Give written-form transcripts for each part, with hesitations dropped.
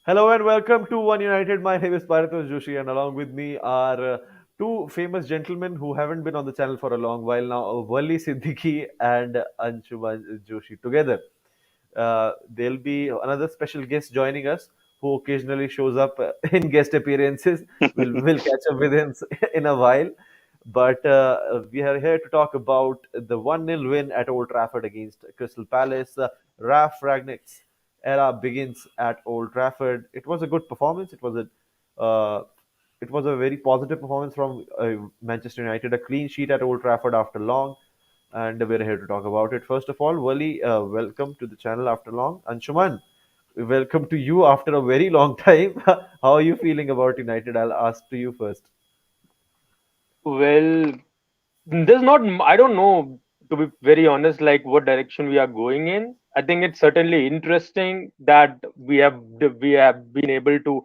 Hello and welcome to One United. My name is Paritosh Joshi, and along with me are two famous gentlemen who haven't been on the channel for a long while now, Wali Siddiqui and Anshuman Joshi together. There'll be another special guest joining us who occasionally shows up in guest appearances. We'll catch up with him in a while. But we are here to talk about the 1-0 win at Old Trafford against Crystal Palace. Ralf Ragnick's era begins at Old Trafford. It was a good performance. It was a very positive performance from Manchester United. A clean sheet at Old Trafford after long, and we're here to talk about it. First of all, Wali, welcome to the channel after long. Anshuman, welcome to you after a very long time. How are you feeling about United? I'll ask to you first. Well, there's not, I don't know, to be very honest, like what direction we are going in. I think it's certainly interesting that we have been able to,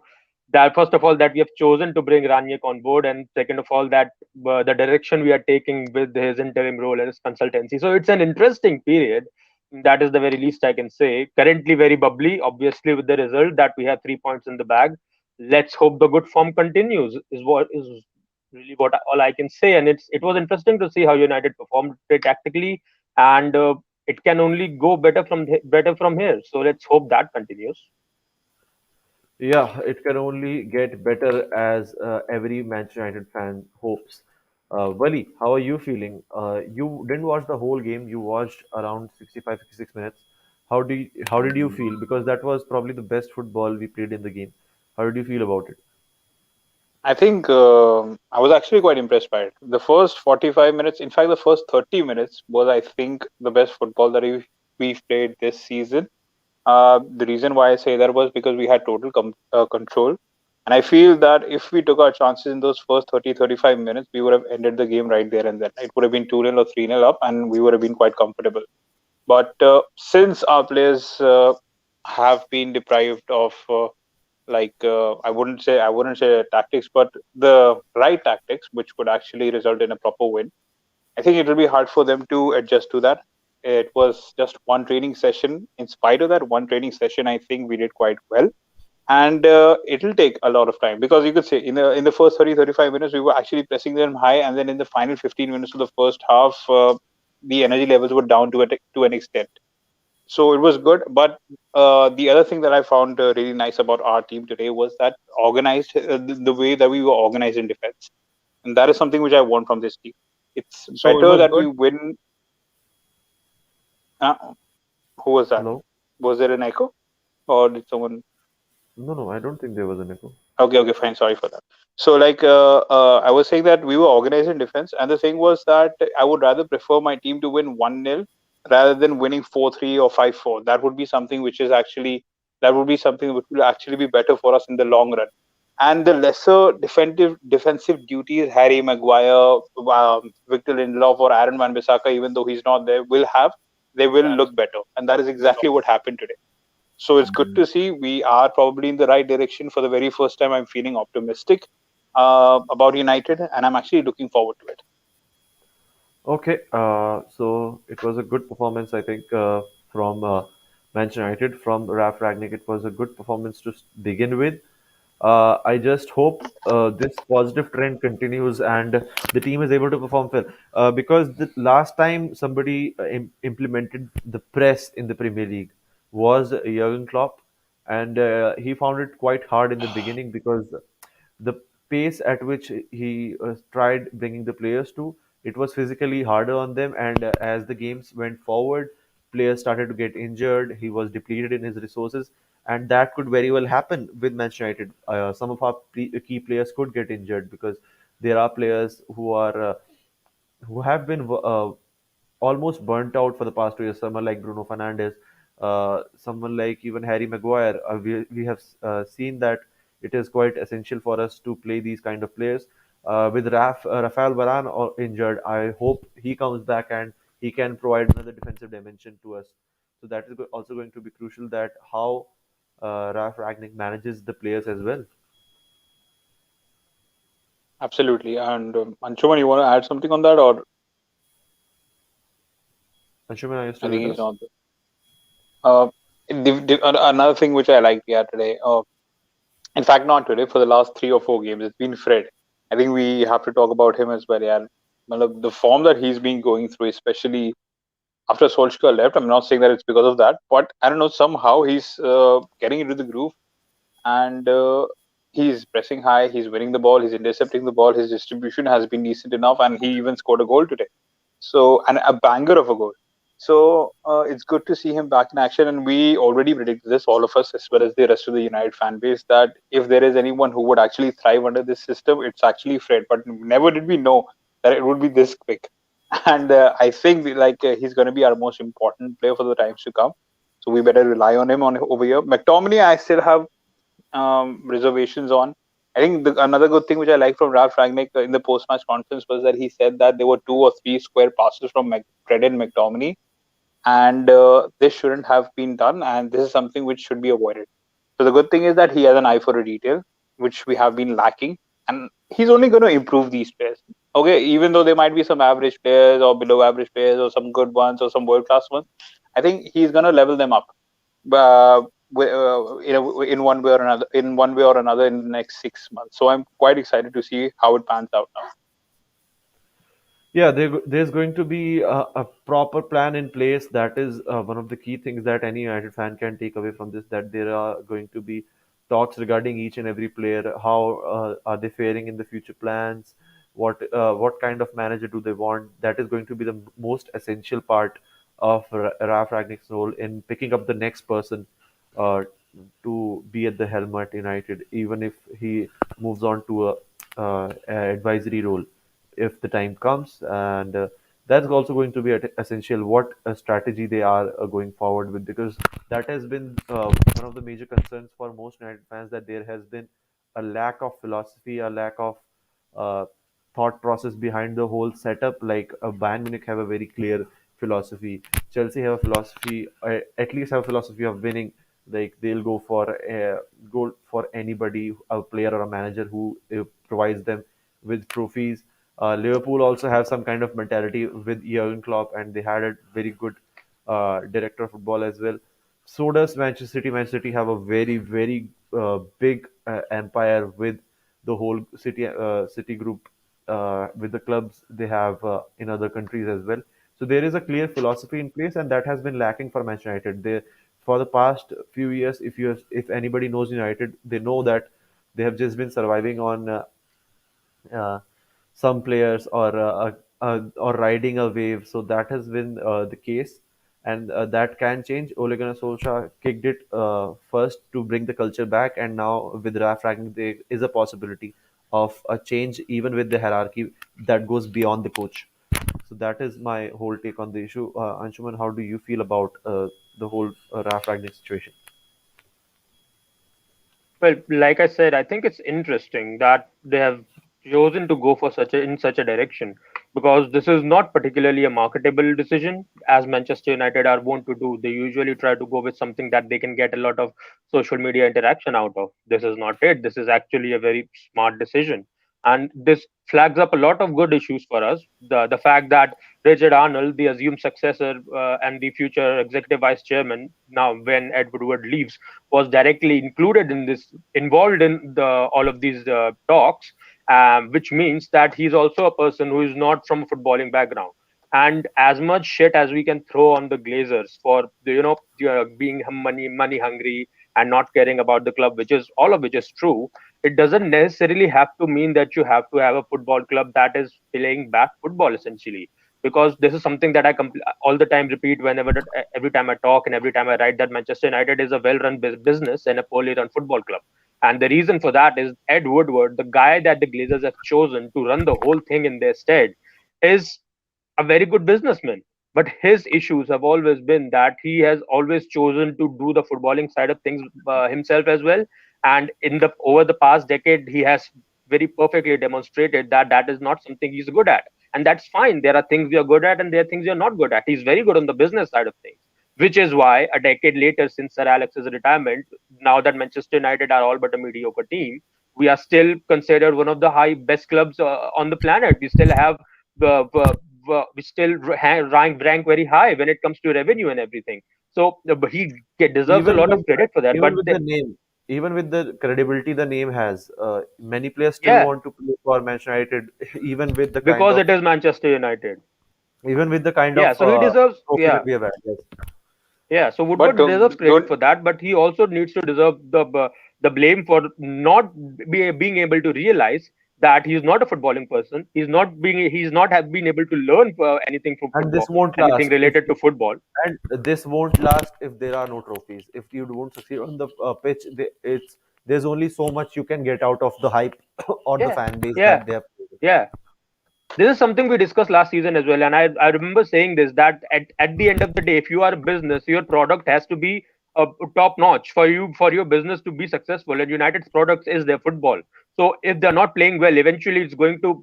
that first of all, that we have chosen to bring Ranić on board, and second of all, that the direction we are taking with his interim role and his consultancy. So it's an interesting period. That is the very least I can say. Currently, very bubbly, obviously, with the result that we have 3 points in the bag. Let's hope the good form continues, is what is really what all I can say. And it was interesting to see how United performed tactically, and it can only go better from here. So let's hope that continues. Yeah, it can only get better as every Manchester United fan hopes. Wali, how are you feeling? You didn't watch the whole game. You watched around 65, 66 minutes. How did you feel? Because that was probably the best football we played in the game. How did you feel about it? I think I was actually quite impressed by it. The first 45 minutes, in fact, the first 30 minutes was, I think, the best football that we've played this season. The reason why I say that was because we had total control. And I feel that if we took our chances in those first 30, 35 minutes, we would have ended the game right there and then. It would have been 2-0 or 3-0 up, and we would have been quite comfortable. But since our players have been deprived of I wouldn't say tactics, but the right tactics, which could actually result in a proper win. I think it will be hard for them to adjust to that. It was just one training session. In spite of that one training session, I think we did quite well. And it'll take a lot of time because you could say in the first 30 35 minutes we were actually pressing them high, and then in the final 15 minutes of the first half, the energy levels were down to an extent. So it was good. But the other thing that I found really nice about our team today was that the way that we were organized in defense, and that is something which I want from this team. It's So it better was that we good. win. Uh, who was that? Hello? Was there an echo, or did someone? No, no, I don't think there was an echo. Okay, okay, fine. Sorry for that. So, I was saying that we were organized in defense, and the thing was that I would rather prefer my team to win 1-0 rather than winning 4-3 or 5-4. That would be something which will actually be better for us in the long run. And the lesser defensive duties Harry Maguire, Victor Lindelof, or Aaron Wan-Bissaka, even though he's not there, they will look better, and that is exactly what happened today. So it's good to see we are probably in the right direction. For the very first time, I'm feeling optimistic about United, and I'm actually looking forward to it. Okay, so it was a good performance, I think, from Manchester United, from Ralf Ragnick. It was a good performance to begin with. I just hope this positive trend continues and the team is able to perform well. Because the last time somebody implemented the press in the Premier League was Jurgen Klopp, and he found it quite hard in the beginning because the pace at which he tried bringing the players to, it was physically harder on them. And as the games went forward, players started to get injured. He was depleted in his resources, and that could very well happen with Manchester United. Some of our key players could get injured because there are players who have been almost burnt out for the past 2 years. Someone like Bruno Fernandes, someone like even Harry Maguire. We have seen that it is quite essential for us to play these kind of players. With Rafael Varane injured, I hope he comes back and he can provide another defensive dimension to us. So that is also going to be crucial, that how Ralf Ragnick manages the players as well. Absolutely. And Anshuman, you want to add something on that, or Anshuman, are you I still with think he's us? not there. Uh, Another thing which I liked here today. In fact, not today. For the last 3 or 4 games, it's been Fred. I think we have to talk about him as well. Yeah, the form that he's been going through, especially after Solskjaer left. I'm not saying that it's because of that, but I don't know. Somehow he's getting into the groove, and he's pressing high. He's winning the ball. He's intercepting the ball. His distribution has been decent enough, and he even scored a goal today. So, and a banger of a goal. So it's good to see him back in action. And we already predicted this, all of us, as well as the rest of the United fan base, that if there is anyone who would actually thrive under this system, it's actually Fred. But never did we know that it would be this quick. And I think he's going to be our most important player for the times to come. So we better rely on him on over here. McTominay, I still have reservations on. I think another good thing which I like from Ralf Rangnick in the post-match conference was that he said that there were 2 or 3 square passes from Fred and McTominay, and this shouldn't have been done, and this is something which should be avoided. So the good thing is that he has an eye for a detail, which we have been lacking, and he's only going to improve these players. Okay, even though there might be some average players or below average players or some good ones or some world class ones, I think he's going to level them up uh, in one way or another, in the next 6 months. So I'm quite excited to see how it pans out now. Yeah, there's going to be a proper plan in place. That is one of the key things that any United fan can take away from this. That there are going to be talks regarding each and every player. How are they faring in the future plans? What kind of manager do they want? That is going to be the most essential part of Ralf Rangnick's role in picking up the next person uh, to be at the helm at United, even if he moves on to a advisory role if the time comes. And that's also going to be essential what strategy they are going forward with, because that has been one of the major concerns for most United fans, that there has been a lack of philosophy, a lack of uh, thought process behind the whole setup. Like Bayern Munich have a very clear philosophy, Chelsea have a philosophy, at least have a philosophy of winning. Like they'll go for anybody, a player or a manager who provides them with trophies. Liverpool also have some kind of mentality with Jurgen Klopp, and they had a very good director of football as well. So does Manchester City. Manchester City have a very big empire with the whole city group, with the clubs they have in other countries as well. So there is a clear philosophy in place, and that has been lacking for Manchester United. For the past few years, if anybody knows United, they know that they have just been surviving on uh, some players, or riding a wave. So that has been the case, and that can change. Ole Gunnar Solskjaer kicked it first to bring the culture back, and now with Ralf Rangnick, there is a possibility of a change, even with the hierarchy that goes beyond the coach. So that is my whole take on the issue. Anshuman, how do you feel about the whole Ralf Rangnick situation? Well, like I said, I think it's interesting that they have chosen to go for such a direction, because this is not particularly a marketable decision, as Manchester United are wont to do. They usually try to go with something that they can get a lot of social media interaction out of. This is not it. This is actually a very smart decision, and this flags up a lot of good issues for us. The fact that Richard Arnold, the assumed successor and the future executive vice chairman, now when Ed Woodward leaves, was directly included in this, involved in the all of these talks, which means that he's also a person who is not from a footballing background. And as much shit as we can throw on the Glazers for being money hungry and not caring about the club, which is all of which is true, it doesn't necessarily have to mean that you have to have a football club that is playing bad football essentially, because this is something that I all the time repeat every time I talk and every time I write, that Manchester United is a well-run business and a poorly run football club. And the reason for that is Ed Woodward, the guy that the Glazers have chosen to run the whole thing in their stead, is a very good businessman. But his issues have always been that he has always chosen to do the footballing side of things himself as well. And in the over the past decade, he has very perfectly demonstrated that that is not something he's good at, and that's fine. There are things you're good at, and there are things you're not good at. He's very good on the business side of things, which is why a decade later, since Sir Alex's retirement, now that Manchester United are all but a mediocre team, we are still considered one of the high best clubs on the planet. We still have we still rank very high when it comes to revenue and everything. So but he deserves a Even lot with of credit for that. even But with the name. even with the credibility the name has, many players still Yeah, want to play for Manchester United, even with the kind because of it is Manchester United. even with the kind of Yeah, so he deserves. trophy that Yeah, we have had. Yes. yeah. So But Woodward deserves credit don't for that, but he also needs to deserve the blame for not being able to realize that he's not a footballing person. He's not have been able to learn anything from And this football, won't anything last if related to football. and this won't last if there are no trophies. If you don't succeed on the pitch, there's only so much you can get out of the hype or the Yeah, fan base yeah, that they have. yeah. This is something we discussed last season as well, and I remember saying this, that at the end of the day, if you are a business, your product has to be top notch for your business to be successful, and United's products is their football. So if they're not playing well, eventually it's going to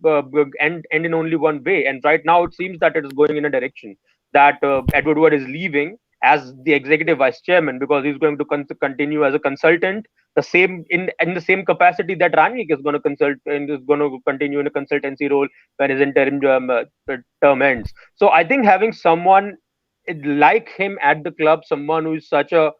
end in only one way, and right now it seems that it is going in a direction that Edward Wood is leaving as the executive vice chairman, because he's going to continue as a consultant, the same in the same capacity that Rangnick is going to consult and is going to continue in a consultancy role when his interim term ends. So I think having someone like him at the club, someone who is such a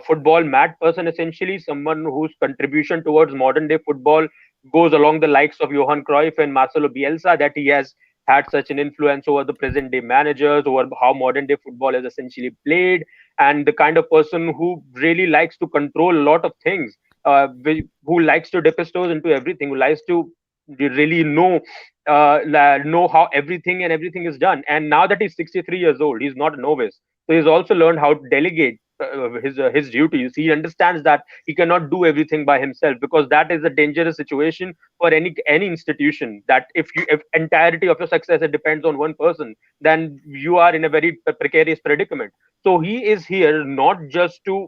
football mad person, essentially someone whose contribution towards modern day football goes along the likes of Johan Cruyff and Marcelo Bielsa, that he has had such an influence over the present day managers, over how modern day football is essentially played, and the kind of person who really likes to control a lot of things, who likes to dip his toes into everything, who likes to really know how everything is done. And now that he's 63 years old, he's not a novice, so he's also learned how to delegate his duties. He understands that he cannot do everything by himself, because that is a dangerous situation for any institution. That if entirety of your success it depends on one person, then you are in a very precarious predicament. So he is here not just to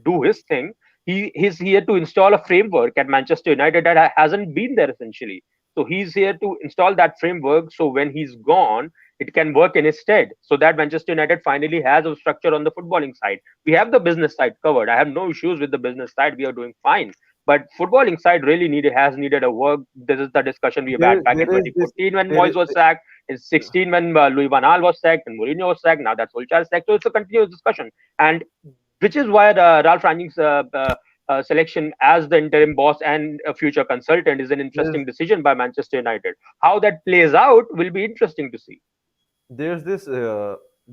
do his thing. He is here to install a framework at Manchester United that hasn't been there essentially. So he's here to install that framework, so when he's gone, it can work in his stead, so that Manchester United finally has a structure on the footballing side. We have the business side covered. I have no issues with the business side. We are doing fine. But footballing side really needed a work. This is the discussion we have had back in There is this 2014 when there Moyes is was sacked, in 16 when Louis Van Gaal was sacked and Mourinho was sacked. Now that's Solskjaer sacked. So it's a continuous discussion, and which is why Ralf Rangnick's selection as the interim boss and a future consultant is an there's interesting decision by Manchester United. How that plays out will be interesting to see. there's this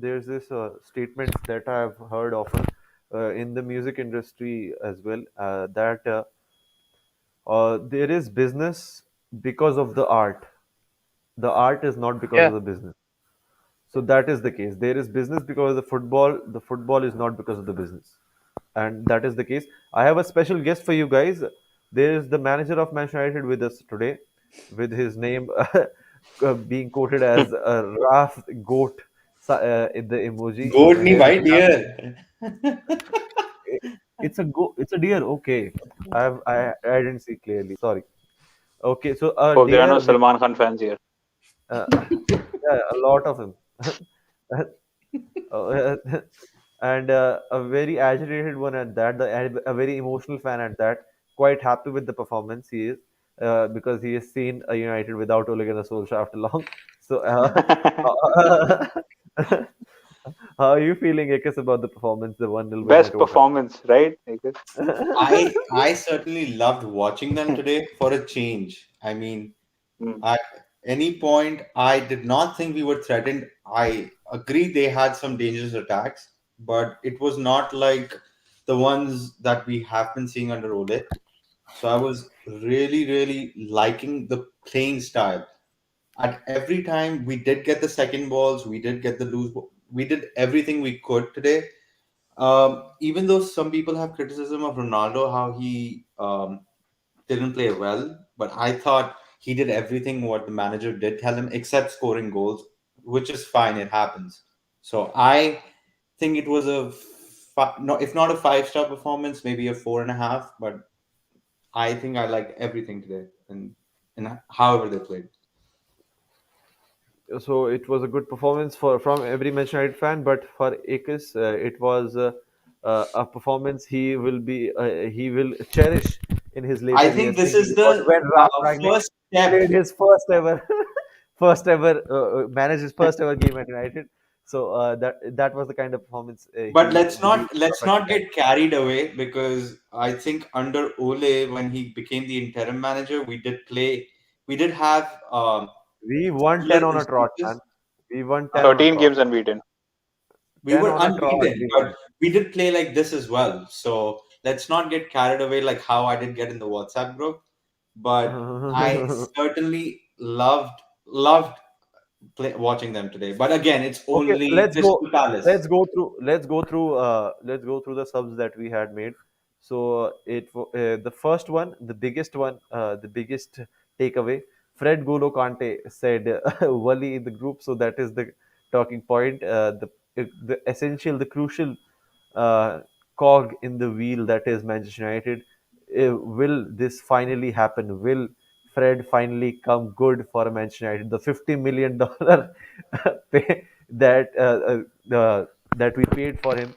there's this statement that I've heard often in the music industry as well, that there is business because of the art. The art is not because of Yeah. the business. So that is the case. There is business because of the football. The football is not because of the business, and that is the case. I have a special guest for you guys. There is the manager of Manchester United with us today, with his name being quoted as Raf Goat in the emoji. Goat nahi There is bhai, dear. it's a go. It's a deer. Okay, I didn't see clearly. Sorry. Okay, so a hope there are no deer with Salman Khan fans here. uh, yeah, a lot of him. Uh, and a very agitated one at that, a very emotional fan at that. Quite happy with the performance he is, because he has seen a United without Ole Gunnar Solskjaer after long. So, how are you feeling, Ekis, about the performance, the 1-0 win at Best Old Trafford? performance, right? I guess. I certainly loved watching them today for a change. I mean, Hmm. at any point, I did not think we were threatened. I agree they had some dangerous attacks, but it was not like the ones that we have been seeing under Ole. So I was really, really liking the playing style. At every time we did get the second balls, we did get the loose ball. We did everything we could today. Even though some people have criticism of Ronaldo, how he didn't play well, but I thought he did everything what the manager did tell him, except scoring goals, which is fine. It happens. So I think it was no, if not a five-star performance, maybe a 4.5. But I think I liked everything today, and however they played. So it was a good performance for from every Manchester United fan, but for Akis, it was a performance he will cherish in his I later think years, this thinking is about the when Ralf Rangnick first step. played his first ever, first ever managed his first ever game at United. So that was the kind of performance But he let's really not let's perfectly not had. get carried away, because I think under Ole, when he became the interim manager, we did have We won similar 10 on a trot, man. instances. We won Uh, 10 on a 13 trot. games unbeaten. we 10 were on a trot, unbeaten, we but won. we did play like this as well. So let's not get carried away like how I did get in the WhatsApp group. But I certainly loved watching them today. But again, it's Okay, only Crystal Palace. let's go through the subs that we had made. So the first one, the biggest takeaway. Fred Golo Kante said Wally in the group, so that is the talking point. The essential, the crucial uh, cog in the wheel that is Manchester United. Will this finally happen? Will Fred finally come good for Manchester United? The $50 million pay that we paid for him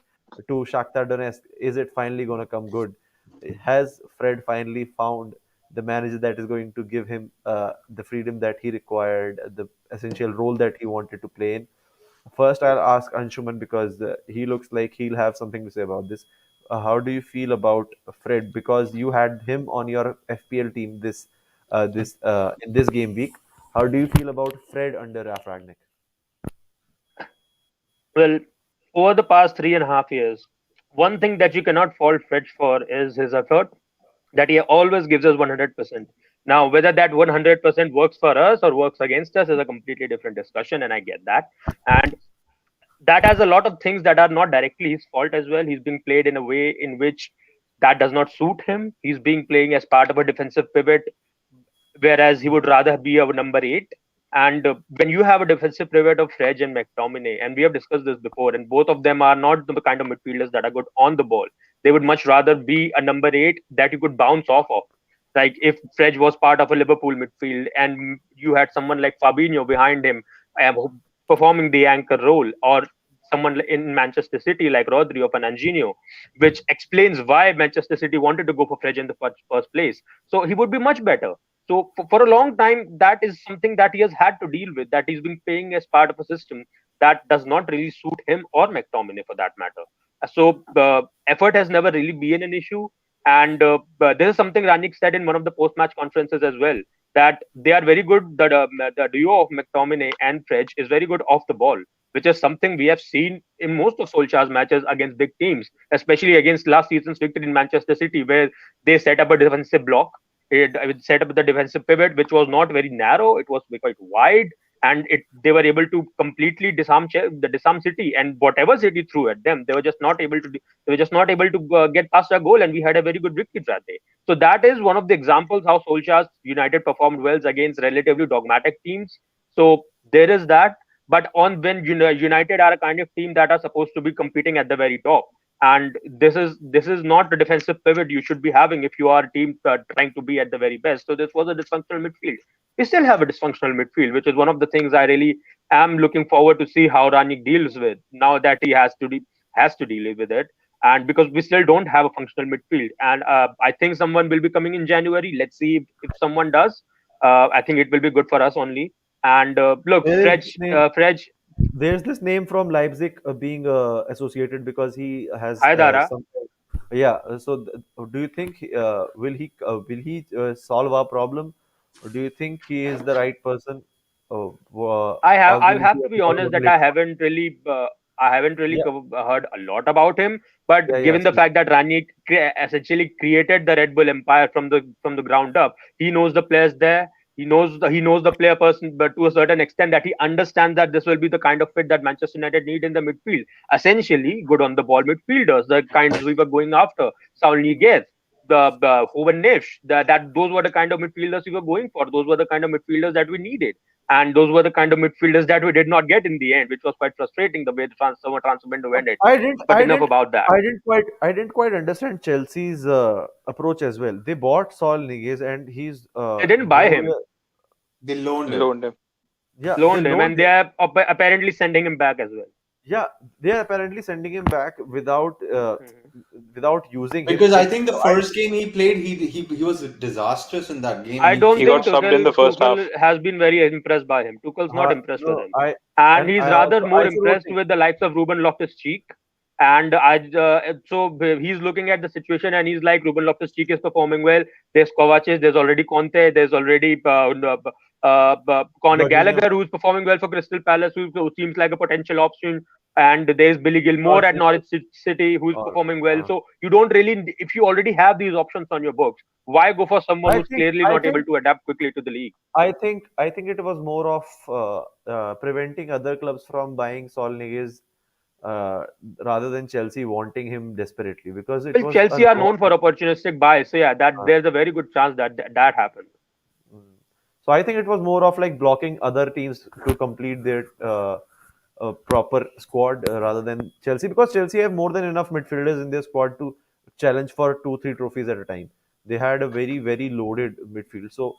to Shakhtar Donetsk, is it finally going to come good? Has Fred finally found the manager that is going to give him the freedom that he required, the essential role that he wanted to play in? First, I'll ask Anshuman because he looks like he'll have something to say about this. How do you feel about Fred? Because you had him on your FPL team this in this game week. How do you feel about Fred under Ralf Ragnick? Well, over the past 3.5 years, one thing that you cannot fault Fred for is his effort, that he always gives us 100%. Now, whether that 100% works for us or works against us is a completely different discussion, and I get that. And that has a lot of things that are not directly his fault as well. He's being played in a way in which that does not suit him. He's being playing as part of a defensive pivot, whereas he would rather be a number eight. And when you have a defensive pivot of Fred and McTominay, and we have discussed this before, and both of them are not the kind of midfielders that are good on the ball. They would much rather be a number eight that you could bounce off of. Like if Fred was part of a Liverpool midfield and you had someone like Fabinho behind him, performing the anchor role, or someone in Manchester City like Rodri or Fernandinho, which explains why Manchester City wanted to go for Fred in the first place. So he would be much better. So for a long time, that is something that he has had to deal with. That he's been playing as part of a system that does not really suit him or McTominay for that matter. So the effort has never really been an issue. And but this is something Ranik said in one of the post-match conferences as well, that they are very good. The duo of McTominay and Fredge is very good off the ball, which is something we have seen in most of Solskjaer's matches against big teams, especially against last season's victory in Manchester City, where they set up a defensive block. It set up the defensive pivot, which was not very narrow; it was quite wide, and they were able to completely disarm City, and whatever City threw at them, they were just not able to get past a goal, and we had a very good victory that day. So that is one of the examples how Solskjaer's United performed well against relatively dogmatic teams. So there is that. But on when United are a kind of team that are supposed to be competing at the very top, and this is not the defensive pivot you should be having if you are a team trying to be at the very best. So this was a dysfunctional midfield. We still have a dysfunctional midfield, which is one of the things I really am looking forward to see how Ranik deals with now that he has to deal with it. And because we still don't have a functional midfield, and I think someone will be coming in January. Let's see if someone does. I think it will be good for us only. And look, There is this name. Fred There's this name from Leipzig being associated because he has Haidara. some. Yeah. Do you think will he solve our problem, or do you think he is the right person, or I will he have be to a be honest problem that later? I haven't really Yeah. heard a lot about him. Yeah. But Yeah. given the Speak. fact that Rani essentially created the Red Bull empire from the ground up, he knows the players there. He knows the player person, but to a certain extent that he understands that this will be the kind of fit that Manchester United need in the midfield. Essentially, good on the ball midfielders, the kinds we were going after. Saul Niguez, the Hoven Neves, that those were the kind of midfielders we were going for. Those were the kind of midfielders that we needed, and those were the kind of midfielders that we did not get in the end, which was quite frustrating the way the transfer window ended. I didn't. But enough about that. I didn't quite understand Chelsea's approach as well. They bought Saul Niguez, and he's They didn't buy him, nowhere. They loaned him. Loaned him. Yeah, they loaned him, loaned and they him. are apparently sending him back as well. Yeah, they are apparently sending him back Mhm. without using him. Because I think the So I first game he played, he was disastrous in that game, and I he don't He came. got think subbed in the first half. Tuchel has been very impressed by him. Tuchel's not impressed with no, him, and and he's I rather also more I said one impressed thing. with the likes of Ruben Loftus-Cheek. And he's looking at the situation, and he's like, Ruben Loftus-Cheek is performing well. There's Kovacic, there's already Conte, there's already Conor Jorginho, Gallagher, who's performing well for Crystal Palace, who seems like a potential option. And there's Billy Gilmore at Jorginho, Norwich City, who's or performing well. uh, So you don't really, if you already have these options on your books, why go for someone I who's think clearly I not able think to adapt quickly to the league? I think it was more of preventing other clubs from buying Saul Niguez uh, rather than Chelsea wanting him desperately, because it Well, was a Chelsea are known for long. opportunistic buys, so yeah, that uh, there's a very good chance that happens. Mm. So I think it was more of like blocking other teams to complete their proper squad rather than Chelsea, because Chelsea have more than enough midfielders in their squad to challenge for two, three trophies at a time. They had a very, very loaded midfield. So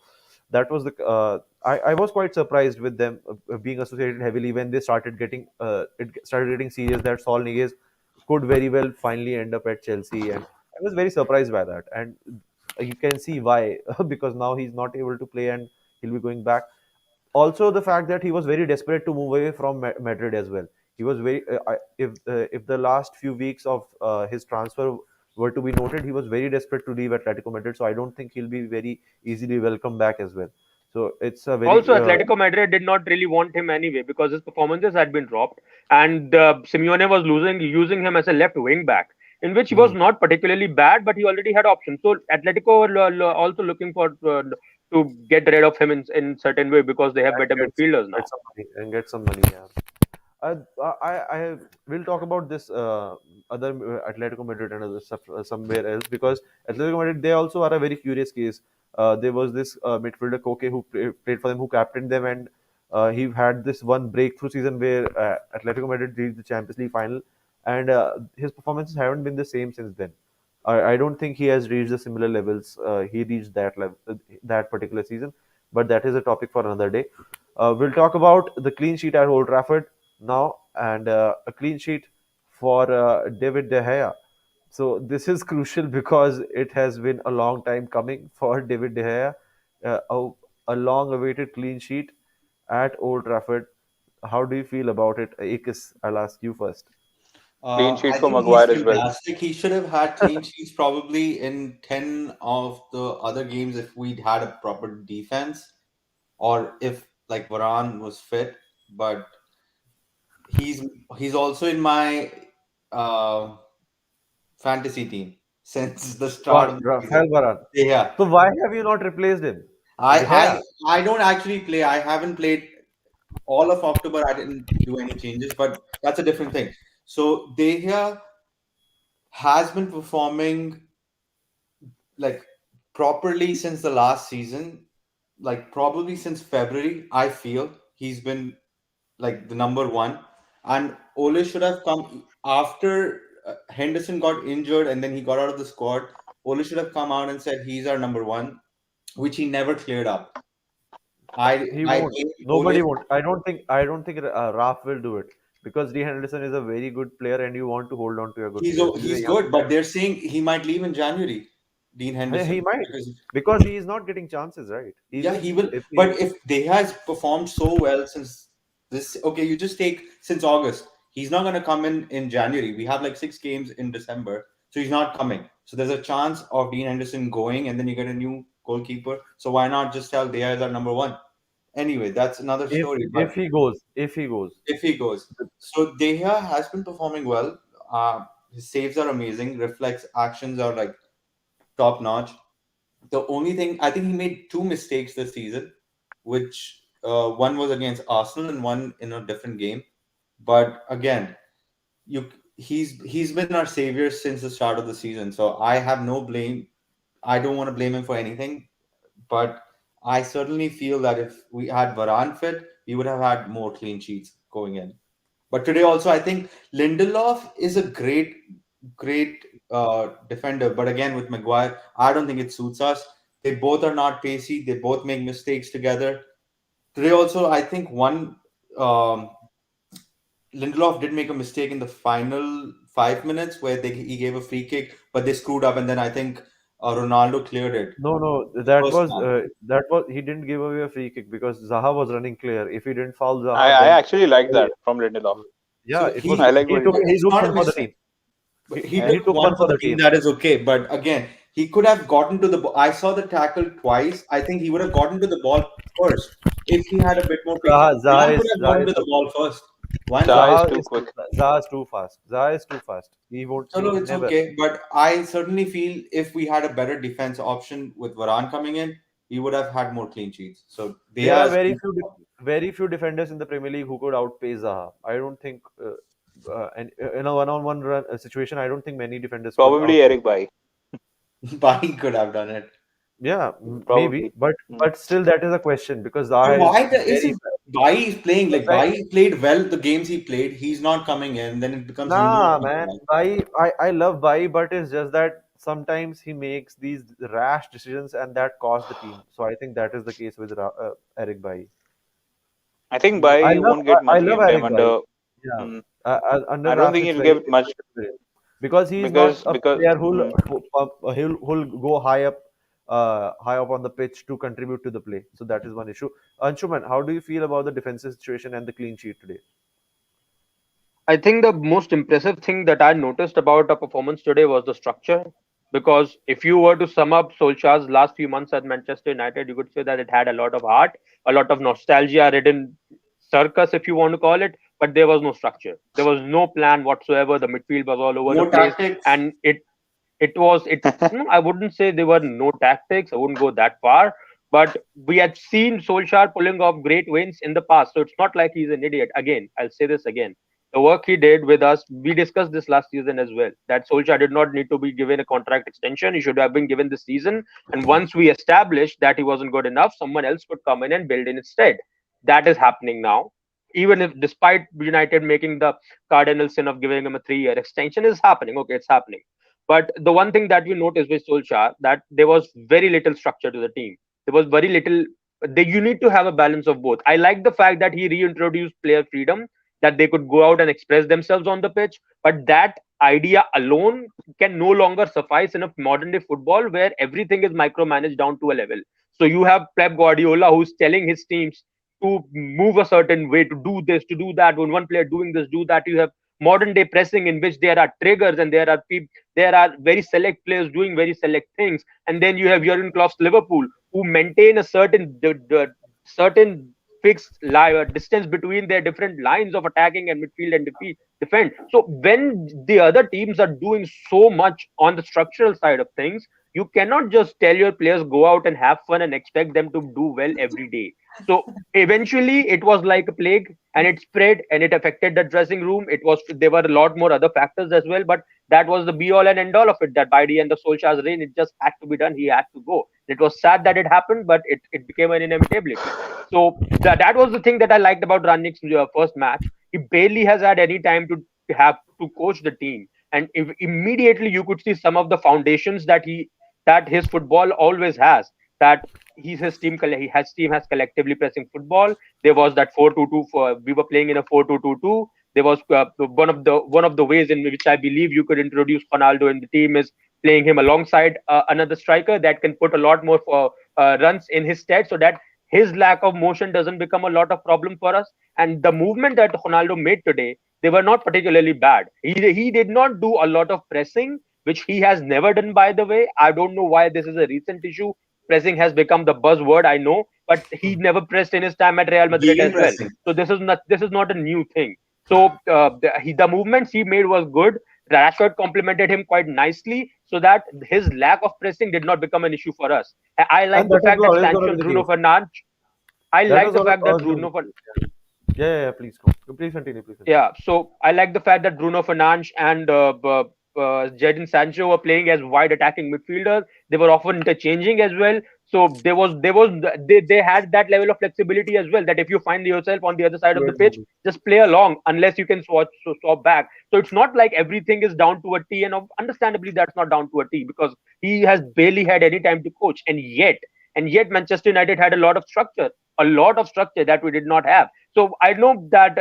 that was the. I was quite surprised with them being associated heavily when they started getting started getting serious that Saul Niguez could very well finally end up at Chelsea, and I was very surprised by that. And you can see why because now he's not able to play and he'll be going back. Also, the fact that he was very desperate to move away from Madrid as well. He was very if the last few weeks of his transfer were to be noted, he was very desperate to leave Atletico Madrid. So I don't think he'll be very easily welcome back as well. So it's a very Also, Atletico Madrid did not really want him anyway because his performances had been dropped, and Simeone was using him as a left wing back, in which he was Mhm. not particularly bad, but he already had options. So Atletico were also looking for to get rid of him in certain way because they have And better midfielders get now. some money and get some money. Yeah. I will talk about this other Atletico Madrid and other stuff somewhere else, because Atletico Madrid, they also are a very curious case. There was this midfielder Koke who played for them, who captained them, and he had this one breakthrough season where Atletico Madrid reached the Champions League final, and his performances haven't been the same since then. I don't think he has reached the similar levels he reached that level that particular season, but that is a topic for another day. We'll talk about the clean sheet at Old Trafford now, and a clean sheet for David De Gea. So this is crucial because it has been a long time coming for David De Gea. A long-awaited clean sheet at Old Trafford. How do you feel about it, Akis? I'll ask you first. Clean sheet I for think he's Maguire as well. fantastic. He should have had clean sheets probably in 10 of the other games if we'd had a proper defense, or if like Varane was fit. But he's he's also in my uh, fantasy team since the start of the season. Rafael Varane. Yeah, So why have you not replaced him? I De I Gea. I don't actually play. I haven't played all of October. I didn't do any changes, but that's a different thing. So De Gea has been performing like properly since the last season, like probably since February. I feel he's been like the number one, and Ole should have come after Henderson got injured and then he got out of the squad. Ole should have come out and said he's our number one, which he never cleared up. He I won't. blame Ole. Nobody won't. I don't think Ralf will do it, because D Henderson is a very good player, and you want to hold on to your good players. He's a He's young good, but player. they're saying he might leave in January. Dean He Henderson, might, because because he is not getting chances, right? yeah, Even he will. if he, But if De Gea has performed so well since this, okay, you just take since August. He's not going to come in January. We have like 6 games in December, so he's not coming. So there's a chance of Dean Henderson going, and then you get a new goalkeeper. So why not just tell De Gea is our number one? Anyway, that's another if story. But if he goes, if he goes, if he goes, so De Gea has been performing well. His saves are amazing. Reflex actions are like top notch. The only thing, I think he made two mistakes this season, which one was against Arsenal and one in a different game. But again, you he's been our savior since the start of the season. So I have no blame. I don't want to blame him for anything. But I certainly feel that if we had Varane fit, we would have had more clean sheets going in. But today also, I think Lindelof is a great defender. But again, with Maguire, I don't think it suits us. They both are not pacey. They both make mistakes together. Today also, I think one um, Lindelof did make a mistake in the final 5 minutes where he gave a free kick, but they screwed up, and then I think Ronaldo cleared it. No, no, First man. that was he didn't give away a free kick because Zaha was running clear. If he didn't foul I, Zaha, I then actually like that from Lindelof. yeah, So it was I he, like what he did. he it's took not a one for the mistake. team. But he He took took one one for for the the team. team. That is okay. But again, he could have gotten to the. I saw the tackle twice. I think he would have gotten to the ball first if he had a bit more patience. Zaha could have gotten Zaha is to the too ball first. Why Zaha not? is too quick. Zaha is too fast. Zaha is too fast. He won't. So no, He it's never. okay. But I certainly feel if we had a better defense option with Varane coming in, we would have had more clean sheets. So There are Diaz, very few defenders in the Premier League who could outpace Zaha. I don't think, and in a one-on-one run situation, I don't think many defenders could Probably outpace. Eric Bailly. Bahi could have done it. Yeah, maybe, Probably. Mm. but still, that is a question because So Zaha is why very isn't Bahi is playing like like. Bahi played well the games he played? He's not coming in. Then it becomes Nah, Lindelof. man. I love Bai, but it's just that sometimes he makes these rash decisions and that cost the team. So I think that is the case with Eric Bai. I think Bailly won't get I much love game time Eric Bai. under. Yeah, Mm, under I don't Raf, think it's he'll very get much different because he's not because a because player mm, who'll go high up on the pitch to contribute to the play. So that is one issue. Anshuman, how do you feel about the defensive situation and the clean sheet today? I think the most impressive thing that I noticed about our performance today was the structure. Because if you were to sum up Solskjaer's last few months at Manchester United, you could say that it had a lot of heart, a lot of nostalgia-ridden circus, if you want to call it, but there was no structure. There was no plan whatsoever. The midfield was all over the No place, tactics. and it was it. No, I wouldn't say there were no tactics. I wouldn't go that far, but we had seen Solskjaer pulling off great wins in the past, so it's not like he's an idiot. Again, I'll say this again. The work he did with us, we discussed this last season as well. That Solskjaer did not need to be given a contract extension. He should have been given this season. And once we established that he wasn't good enough, someone else could come in and build in instead. That is happening now. Even if, despite United making the cardinal sin of giving him a 3 year extension, is happening. Okay, it's happening. But the one thing that we noticed with Solskjaer that there was very little structure to the team. There was very little. You need to have a balance of both. I like the fact that he reintroduced player freedom, that they could go out and express themselves on the pitch. But that idea alone can no longer suffice in a modern day football where everything is micromanaged down to a level. So you have Pep Guardiola who's telling his teams to move a certain way, to do this, to do that. When one player doing this, do that. You have modern day pressing in which there are triggers and there are very select players doing very select things. And then you have Jurgen Klopp's Liverpool who maintain a certain fixed distance between their different lines of attacking and midfield and defend. So when the other teams are doing so much on the structural side of things, you cannot just tell your players go out and have fun and expect them to do well every day. So eventually it was like a plague and it spread and it affected the dressing room. There were a lot more other factors as well, but that was the be all and end all of it. That by the end of Solskjaer's reign, it just had to be done. He had to go. It was sad that it happened, but it became an inevitability. So that was the thing that I liked about Rangnick's first match. He barely has had any time to have to coach the team, and if immediately you could see some of the foundations that his football always has. That his team has collectively pressing football. There was that 4-2-2 for we were playing in a 4-2-2-2. There was one of the ways in which I believe you could introduce Ronaldo in the team is playing him alongside another striker that can put a lot more runs in his stead, so that his lack of motion doesn't become a lot of problem for us. And the movement that Ronaldo made today, they were not particularly bad. He did not do a lot of pressing, which he has never done, by the way. I don't know why this is a recent issue. Pressing has become the buzzword, I know, but he never pressed in his time at Real Madrid as well. Gegenpressing. So this is not a new thing. So the movements he made was good. Rashford complemented him quite nicely, so that his lack of pressing did not become an issue for us. I And like the that is fact that always going Sancho to and be the Bruno case. Fernandes. I That like was the fact that always going to be the case. Yeah. Please go. Please continue. Please continue. Yeah, so I like the fact that Bruno Fernandes and Jadon Sancho were playing as wide attacking midfielders. They were often interchanging as well. So they had that level of flexibility as well. That if you find yourself on the other side of the Great pitch, movie. just play along unless you can swap back. So it's not like everything is down to a T, and understandably that's not down to a T because he has barely had any time to coach, and yet and yet Manchester United had a lot of structure that we did not have. So I know that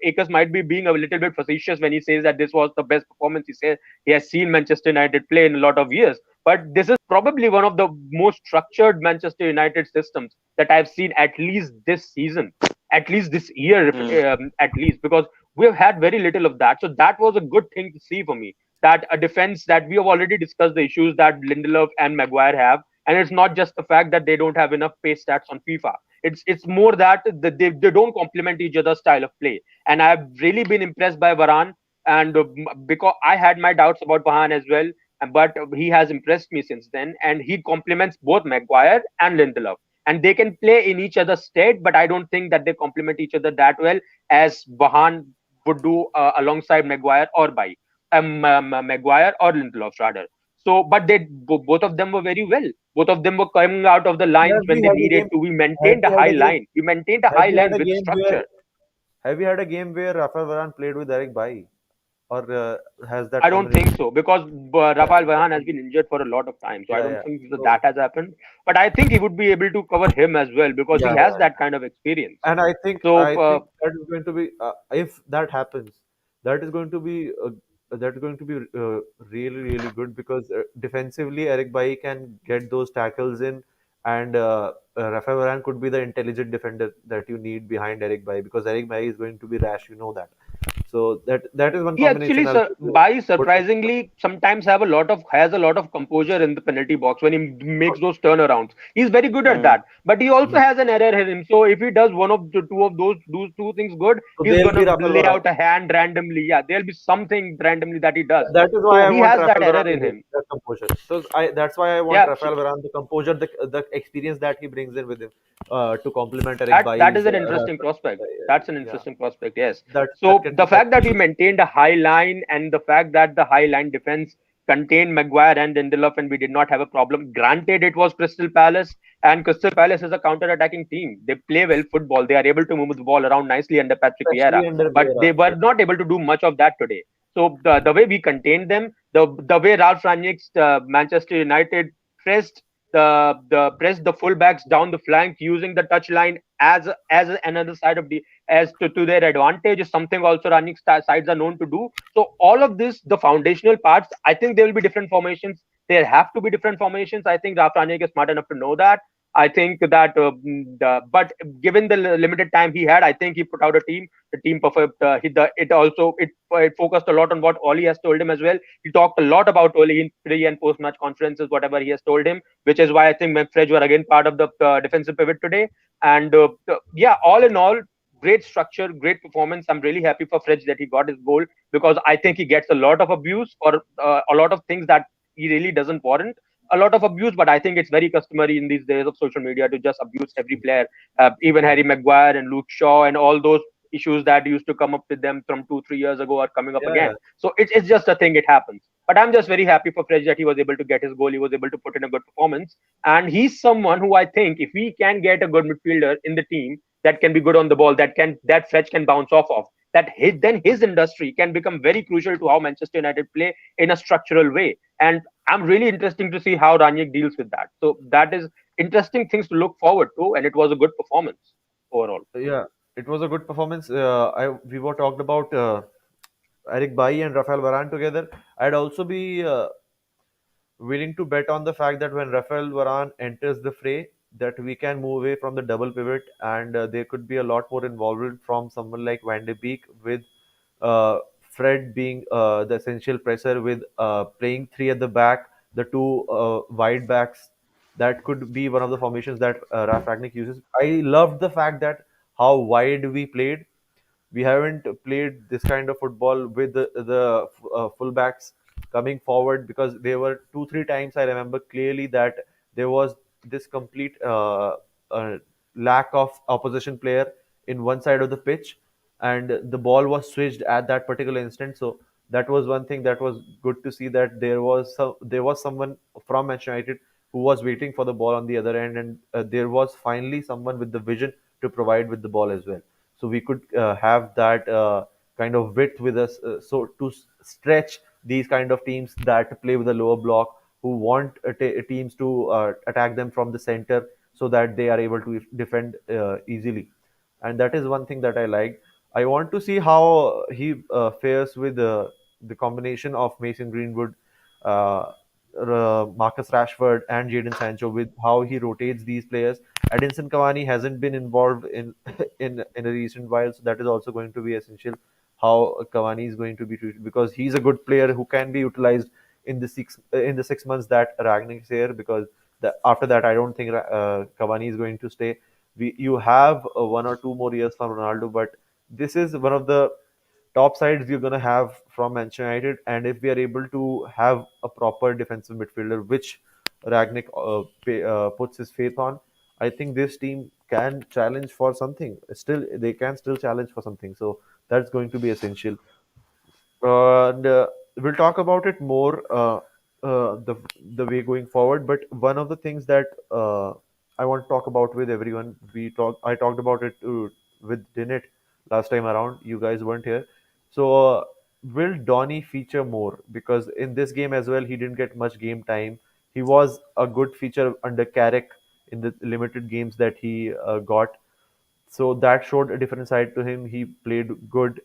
Akers might be being a little bit facetious when he says that this was the best performance he says he has seen Manchester United play in a lot of years. But this is probably one of the most structured Manchester United systems that I've seen at least this season, at least this year, Mm. at least, because we have had very little of that. So that was a good thing to see for me. That a defense that we have already discussed the issues that Lindelof and Maguire have, and it's not just the fact that they don't have enough pace stats on FIFA. It's more that they don't complement each other's style of play. And I've really been impressed by Varane, and because I had my doubts about Varane as well, but he has impressed me since then, and he complements both Maguire and Lindelof, and they can play in each other's stead. But I don't think that they complement each other that well as Varane would do alongside Maguire or Maguire or Lindelof rather. So, but both of them were very well. Both of them were coming out of the lines Have when we they had a needed game? to. We Have maintained a we had high a game? line. We maintained a Have high we had line a with game where structure. Have you had a game where Rafael Varane played with Eric Bailly, or has that I don't think combination? so because Yeah, Rafael Varane has been injured for a lot of time. So I yeah, don't yeah. think that So that has happened. But I think he would be able to cover him as well because yeah, he has yeah. that kind of experience. And So I think that is going to be if that happens, that is going to be really really good because defensively Eric Bailly can get those tackles in, and Rafael Varane could be the intelligent defender that you need behind Eric Bailly because Eric Bailly is going to be rash, you know that. So that is one he actually, combination I'll Bai put. surprisingly sometimes has a lot of composure in the penalty box when he makes those turnarounds. He's very good at Mm. that, but he also Mm. has an error in him. So if he does one of the two of those two things good, So he's they'll be gonna Rafael lay Varane. out a hand randomly. Yeah, there'll be something randomly that he does. That is why So I he want has that Rafael error Varane to in bring him. the composure. So that's why I want Yeah, Rafael Varane, the composure, the experience that he brings in with him, to complement Eric that is Bailly's an interesting prospect. That's an yeah. interesting prospect, yes. That So can the that fact that we should maintained a high line and the fact that the high line defense contained Maguire and Lindelof and we did not have a problem. Granted, it was Crystal Palace, and Crystal Palace is a counter-attacking team. They play well football. They are able to move the ball around nicely under Patrick Vieira, especially under but they Vieira. were Yes. not able to do much of that today. So the way we contained them, the way Ralf Rangnick's Manchester United pressed the fullbacks down the flank using the touch line as another side of the as to their advantage is something also running sides are known to do. So all of this, the foundational parts, I think there will be different formations. There have to be different formations. I think Ralf Rangnick is smart enough to know that. I think that, but given the limited time he had, I think he put out a team. The team perfect. It focused a lot on what Oli has told him as well. He talked a lot about Oli in pre and post match conferences, whatever he has told him, which is why I think Fred were again part of the defensive pivot today. And yeah, all in all, great structure, great performance. I'm really happy for Fred that he got his goal because I think he gets a lot of abuse for a lot of things that he really doesn't warrant a lot of abuse. But I think it's very customary in these days of social media to just abuse every player, even Harry Maguire and Luke Shaw and all those issues that used to come up with them from 2 3 years ago are coming up Yeah, again. So it's just a thing, it happens. But I'm just very happy for Fred that he was able to get his goal, he was able to put in a good performance. And he's someone who I think if we can get a good midfielder in the team that can be good on the ball, that Fred can bounce off of, then his industry can become very crucial to how Manchester United play in a structural way. And I'm really interesting to see how Ranić deals with that. So that is interesting things to look forward to, and it was a good performance overall. yeah. It was a good performance. We were talked about Eric Bailly and Rafael Varane together. I'd also be willing to bet on the fact that when Rafael Varane enters the fray, that we can move away from the double pivot, and there could be a lot more involvement from someone like Van de Beek, with Fred being the essential presser, with playing three at the back, the two wide backs. That could be one of the formations that Raf Ragnick uses. I loved the fact that how wide we played. We haven't played this kind of football with the fullbacks coming forward, because there were two three times I remember clearly that there was this complete lack of opposition player in one side of the pitch, and the ball was switched at that particular instant. So that was one thing that was good to see, that there was someone from Manchester United who was waiting for the ball on the other end, and there was finally someone with the vision to provide with the ball as well. So we could have that kind of width with us, so to stretch these kind of teams that play with a lower block, who want teams to attack them from the center so that they are able to defend easily. And that is one thing that I like. I want to see how he fares with the combination of Mason Greenwood, uh, Marcus Rashford, and Jadon Sancho, with how he rotates these players. Edinson Cavani hasn't been involved in in a recent while, so that is also going to be essential. How Cavani is going to be treated, because he's a good player who can be utilized in the 6 months that Ragnick is here. Because after that, I don't think Cavani is going to stay. You have 1 or 2 more years from Ronaldo, but this is one of the top sides you're going to have from Manchester United. And if we are able to have a proper defensive midfielder, which Ragnick puts his faith on, I think this team can challenge for something. Still, they can still challenge for something. So that's going to be essential. And we'll talk about it more the way going forward. But one of the things that I want to talk about with everyone, I talked about it with Dinit last time around. You guys weren't here, so will Donny feature more? Because in this game as well, he didn't get much game time. He was a good feature under Carrick in the limited games that he got, so that showed a different side to him. He played good.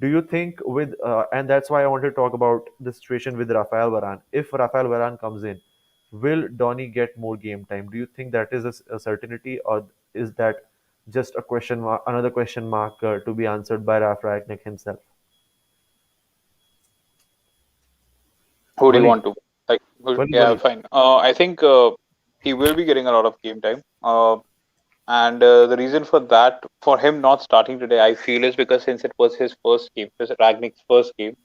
Do you think with and that's why I wanted to talk about the situation with Rafael Varane. If Rafael Varane comes in, will Donny get more game time? Do you think that is a certainty, or is that just a question mark, another question mark to be answered by Ralf Rangnick himself? Who do you Wally, want to? Like, Wally, yeah, Wally. fine. I think he will be getting a lot of game time. And the reason for that, for him not starting today, I feel is because since it was his first game, it was Ragnick's first game,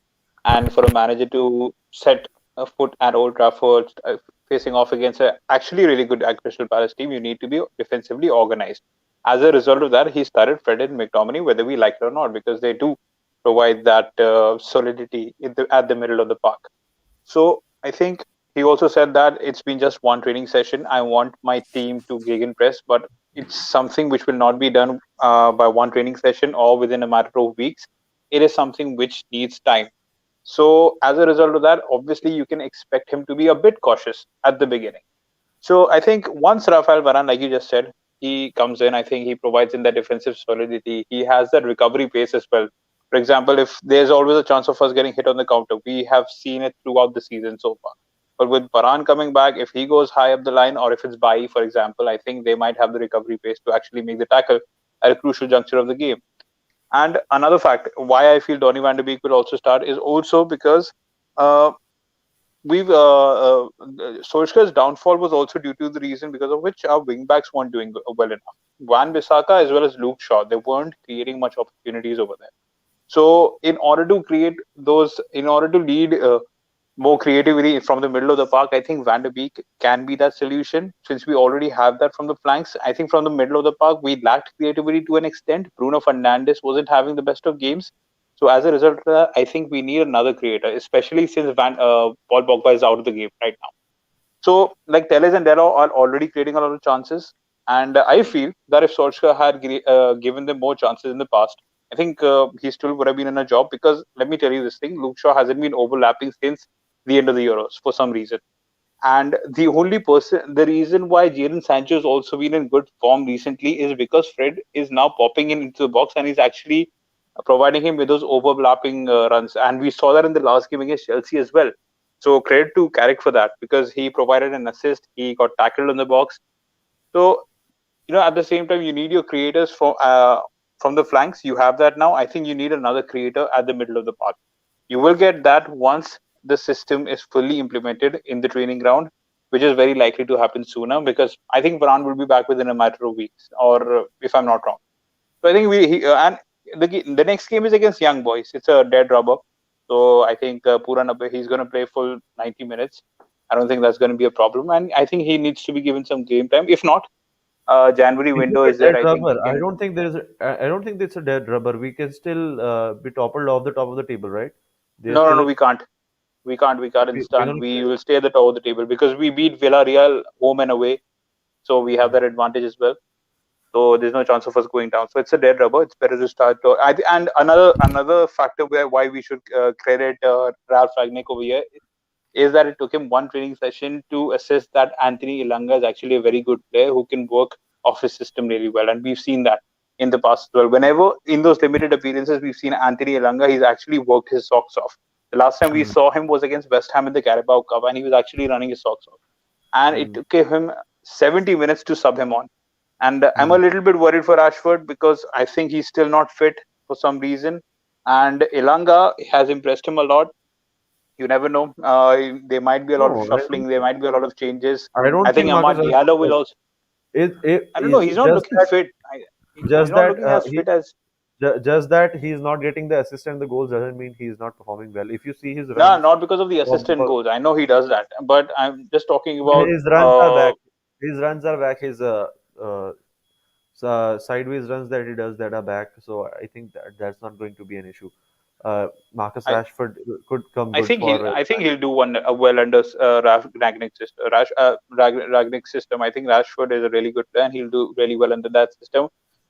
and for a manager to set a foot at Old Trafford, facing off against a actually really good Crystal Palace team, you need to be defensively organized. As a result of that, he started Fred and McTominay, whether we like it or not, because they do provide that solidity at the middle of the park. So I think he also said that it's been just one training session. I want my team to gegenpress, but it's something which will not be done by one training session or within a matter of weeks. It is something which needs time. So as a result of that, obviously you can expect him to be a bit cautious at the beginning. So I think once Rafael Varane, like you just said, he comes in, I think he provides in that defensive solidity. He has that recovery pace as well. For example, if there's always a chance of us getting hit on the counter, we have seen it throughout the season so far. But with Varane coming back, if he goes high up the line, or if it's Bailly, for example, I think they might have the recovery pace to actually make the tackle at a crucial juncture of the game. And another fact, why I feel Donny van de Beek will also start is also because uh, we've Solskjaer's downfall was also due to the reason because of which our wingbacks weren't doing well enough. Van Bissaka as well as Luke Shaw, they weren't creating much opportunities over there. So in order to create those, in order to lead more creativity from the middle of the park, I think Van der Beek can be that solution since we already have that from the flanks. I think from the middle of the park, we lacked creativity to an extent. Bruno Fernandes wasn't having the best of games. So as a result of that, I think we need another creator, especially since Paul Pogba is out of the game right now. So like Telles and Delo are already creating a lot of chances. And I feel that if Solskjaer had given them more chances in the past, I think he still would have been in a job because let me tell you this thing, Luke Shaw hasn't been overlapping since the end of the Euros for some reason. And the only person, the reason why Jadon Sancho has also been in good form recently is because Fred is now popping in into the box and he's actually providing him with those overlapping runs. And we saw that in the last game against Chelsea as well. So credit to Carrick for that because he provided an assist. He got tackled in the box. So at the same time, you need your creators from the flanks. You have that now. I think you need another creator at the middle of the park. You will get that once the system is fully implemented in the training ground, which is very likely to happen sooner because I think Varane will be back within a matter of weeks, or if I'm not wrong. So I think and the next game is against Young Boys. It's a dead rubber. So I think Puran he's going to play full 90 minutes. I don't think that's going to be a problem, and I think he needs to be given some game time. If not, January Is window it a is there. dead I think he rubber? I can. don't think there is. I don't think it's a dead rubber. We can still be toppled off the top of the table, right? There's No, no, still no, a. we can't. We can't We're stand. gonna We play. will stay at the top of the table because we beat Villarreal home and away, so we have that advantage as well. So there's no chance of us going down. So it's a dead rubber. It's better to start. And another factor where why we should credit Ralf Rangnick over here is that it took him one training session to assess that Anthony Ilanga is actually a very good player who can work off his system really well. And we've seen that in the past as well. Whenever in those limited appearances we've seen Anthony Ilanga, he's actually worked his socks off. The last time we Hmm. saw him was against West Ham in the Carabao Cup, and he was actually running his socks off. And it Hmm. took him 70 minutes to sub him on. And I'm Hmm. a little bit worried for Rashford because I think he's still not fit for some reason. And Ilanga has impressed him a lot. You never know. There might be a lot of No, I don't. shuffling. There might be a lot of changes. I I don't think think Marcus Amad Diallo will Rashford also. it I don't know. is He's not looking fit. He's just not that looking as he fit as. just that he's not getting the assist and the goals doesn't mean he's not performing well. If you see his No, runs, not because of the for, assistant for, goals. I know he does that, but I'm just talking about. his runs are back. His runs are back. His uh, sideways runs that he does that are back. So I think that that's not going to be an issue. Marcus I, Rashford could come good for. I think he'll do one well under Ragnick's system. Ragnick's system. I think Rashford is a really good player, and he'll do really well under that system.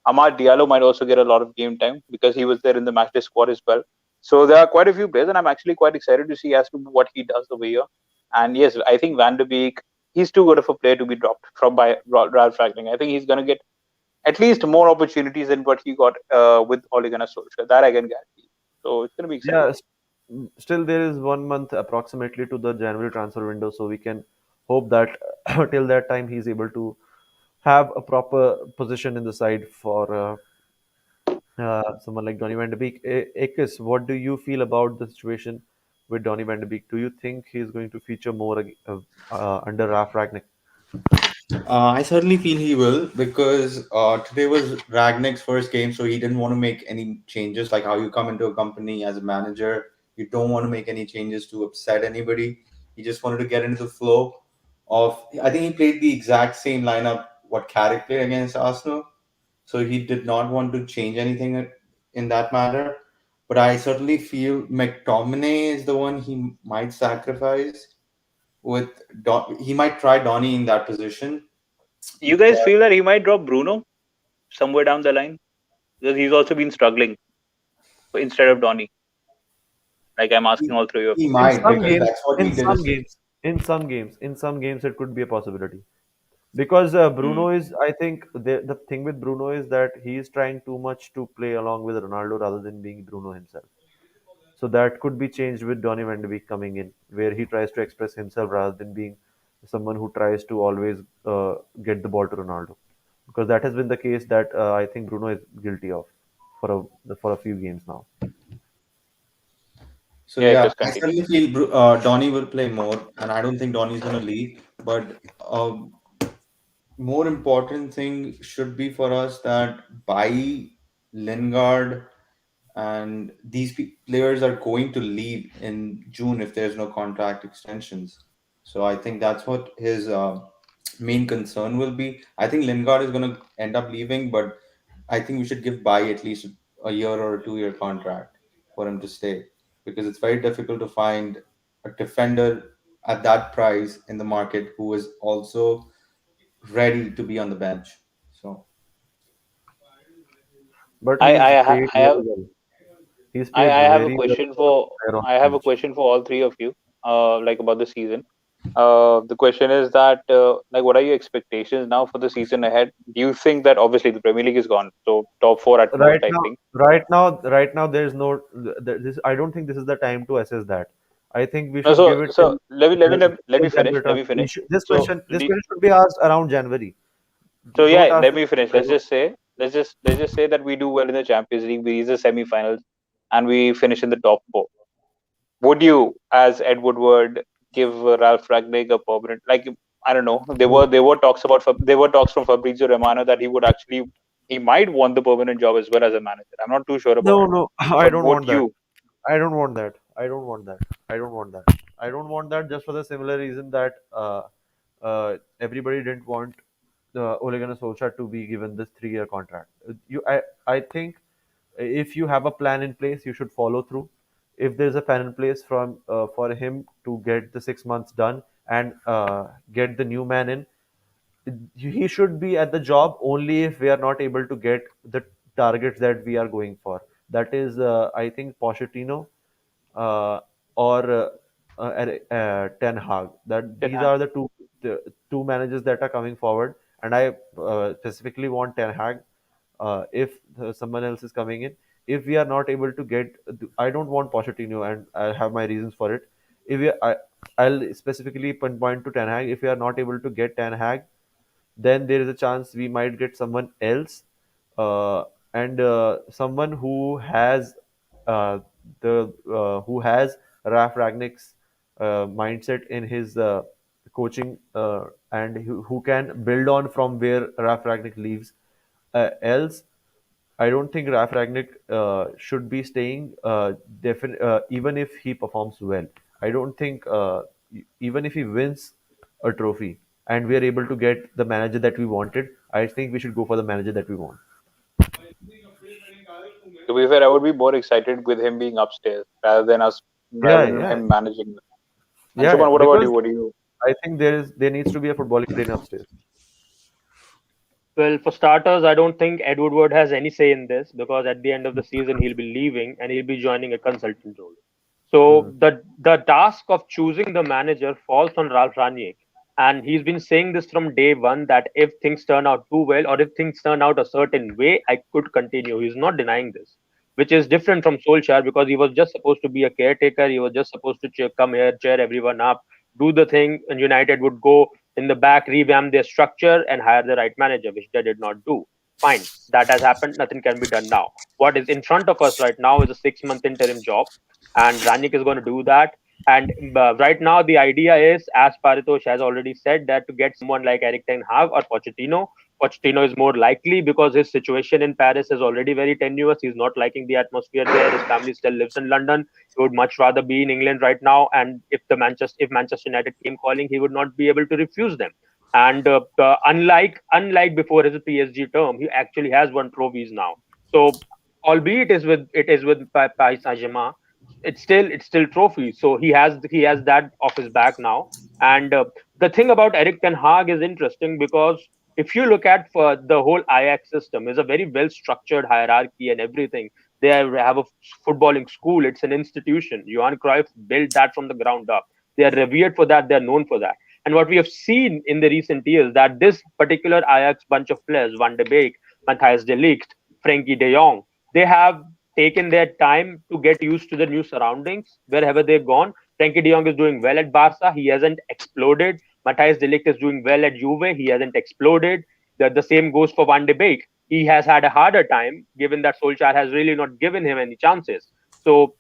Amad Diallo might also get a lot of game time because he was there in the matchday squad as well. So there are quite a few players, and I'm actually quite excited to see as to what he does over here. And yes, I think Van der Beek, he's too good of a player to be dropped from by Ralf Ragnick. I think he's going to get at least more opportunities than what he got with Ole Gunnar Solskjaer. That I can guarantee. So it's going to be exciting. Yeah, still there is 1 month approximately to the January transfer window, so we can hope that till that time he's able to have a proper position in the side for someone like Donny van de Beek. Akis, what do you feel about the situation with Donny van de Beek? Do you think he's going to feature more under Ralf Ragnick? I certainly feel he will because today was Ragnick's first game, so he didn't want to make any changes. Like how you come into a company as a manager, you don't want to make any changes to upset anybody. He just wanted to get into the flow of. I think he played the exact same lineup what Carrick played against Arsenal, so he did not want to change anything in that matter. But I certainly feel McTominay is the one he might sacrifice with. He might try Donny in that position. You guys feel that he might drop Bruno somewhere down the line because he's also been struggling instead of Donny. Like I'm He, asking all three of he you. In might some because games, that's what in he did. some games, in some games, it could be a possibility. Because Hmm. Bruno is, I think the thing with Bruno is that he is trying too much to play along with Ronaldo rather than being Bruno himself. So that could be changed with Donny van de Beek coming in, where he tries to express himself rather than being someone who tries to always get the ball to Ronaldo. Because that has been the case that I think Bruno is guilty of for a few games now. So Yeah, yeah, just I continue. certainly feel Donny will play more, and I don't think Donny's gonna leave. But more important thing should be for us that by Lingard and these players are going to leave in June if there's no contract extensions. So I think that's what his main concern will be. I think Lingard is going to end up leaving, but I think we should give Bai at least a year or a 2 year contract for him to stay because it's very difficult to find a defender at that price in the market who is also ready to be on the bench. So But I he's I, ha- played I have very well. He's played I have a very well question for for player on I the have a bench. question for all three of you. Like about the season. The question is that like what are your expectations now for the season ahead? Do you think that obviously the Premier League is gone, so top four at most, Right I now, think. there's no. This I don't think this is the time to assess that. I think we No, should give it so let me till finish. January. Let me finish. So This question should be asked around January. Don't yeah, ask let this. me finish. Let's just say that we do well in the Champions League, we reach the semi-finals, and we finish in the top four. Would you, as Ed Woodward, give Ralph Ragnick a permanent? Like I don't know. No, There were talks from Fabrizio Romano that he would actually he might want the permanent job as well as a manager. I'm not too sure about no, it. no. I But don't would want that. you? I don't want that. I don't want that. I don't want that. I don't want that just for the similar reason that everybody didn't want Ole Gunnar Solskjaer to be given this 3 year contract. I think if you have a plan in place, you should follow through. If there's a plan in place from for him to get the 6 months done and get the new man in, he should be at the job only if we are not able to get the targets that we are going for. That is, I think Pochettino uh, or Ten Hag. That Ten these Hag. are the two managers that are coming forward, and I specifically want Ten Hag. If someone else is coming in, if we are not able to get, I don't want Pochettino, and I have my reasons for it. If we, I'll specifically pinpoint to Ten Hag. If we are not able to get Ten Hag, then there is a chance we might get someone else, uh, and someone uh, who has Ralf Ragnick's mindset in his coaching, and who can build on from where Ralf Ragnick leaves. Else, I don't think Ralf Ragnick should be staying, even if he performs well. I don't think, even if he wins a trophy and we are able to get the manager that we wanted, I think we should go for the manager that we want. To be fair, I would be more excited with him being upstairs Yeah, rather than yeah, him managing. And yeah, Anshuman, yeah. what about Because you? What do you? I think there needs to be a footballing brain upstairs. Well, for starters, I don't think Ed Woodward has any say in this because at the end of the season he'll be leaving and he'll be joining a consultant role. Hmm. So the task of choosing the manager falls on Ralf Rangnick, and he's been saying this from day one that if things turn out too well or if things turn out a certain way, I could continue. He's not denying this, which is different from Solskjaer because he was just supposed to be a caretaker. He was just supposed to come here, cheer everyone up, do the thing, and United would go in the back, revamp their structure, and hire the right manager, which they did not do. Fine, that has happened. Nothing can be done now. What is in front of us right now is a 6 month interim job, and Ranick is going to do that. And right now, the idea is, as Paritosh has already said, that to get someone like Eric Ten Hag or Pochettino. Pochettino is more likely because his situation in Paris is already very tenuous. He's not liking the atmosphere there. His family still lives in London. He would much rather be in England right now. And if Manchester United came calling, he would not be able to refuse them. And unlike before his PSG term, he actually has won trophies now. So albeit it is with Paris Saint-Germain, it's still trophy. So he has that off his back now. And the thing about Eric Ten Hag is interesting because if you look at for the whole Ajax system is a very well structured hierarchy and everything. They have a footballing school. It's an institution. Johan Cruyff built that from the ground up. They are revered for that. They are known for that. And what we have seen in the recent years that this particular Ajax bunch of players, Van de Beek, Matthias de Ligt, Frankie de Jong, they have taken their time to get used to the new surroundings wherever they've gone. Frankie de Jong is doing well at Barca. He hasn't exploded. Matthias de Ligt is doing well at Juve. He hasn't exploded. The same goes for Van de Beek. He has had a harder time given that Solskjaer has really not given him any chances. So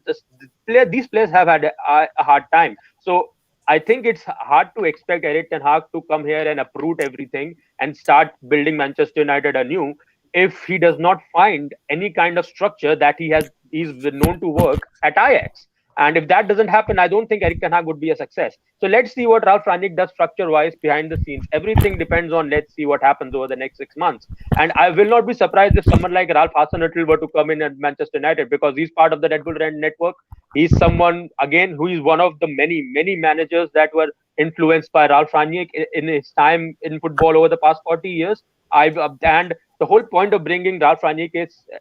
these players have had a hard time. So I think it's hard to expect Eric Ten Hag to come here and uproot everything and start building Manchester United anew if he does not find any kind of structure that he's been known to work at Ajax. And if that doesn't happen, I don't think Eric Ten Hag would be a success. So let's see what Ralf Rangnick does structure-wise behind the scenes. Everything depends on let's see what happens over the next 6 months. And I will not be surprised if someone like Ralph Hasenhüttl were to come in at Manchester United because he's part of the Red Bull Red network. He's someone again who is one of the many managers that were influenced by Ralf Rangnick in his time in football over the past 40 years. And the whole point of bringing Ralf Rangnick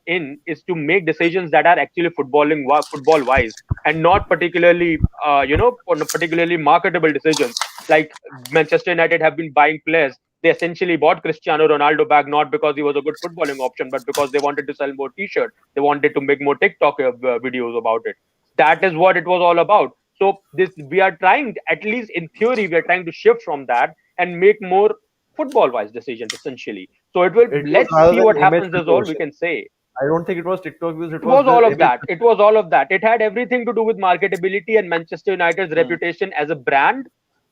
is to make decisions that are actually football wise and not particularly marketable decisions. Like Manchester United have been buying players. They essentially bought Cristiano Ronaldo back not because he was a good footballing option, but because they wanted to sell more T-shirts. They wanted to make more TikTok videos about it. That is what it was all about. So this we are trying, at least in theory, we are trying to shift from that and make more football-wise decisions essentially. So it will. It was Let's rather see what than image happens. Is all we controversion. can say. I don't think it was TikTok views. It It was was all the of image. that. It was all of that. It had everything to do with marketability and Manchester United's Hmm. reputation as a brand.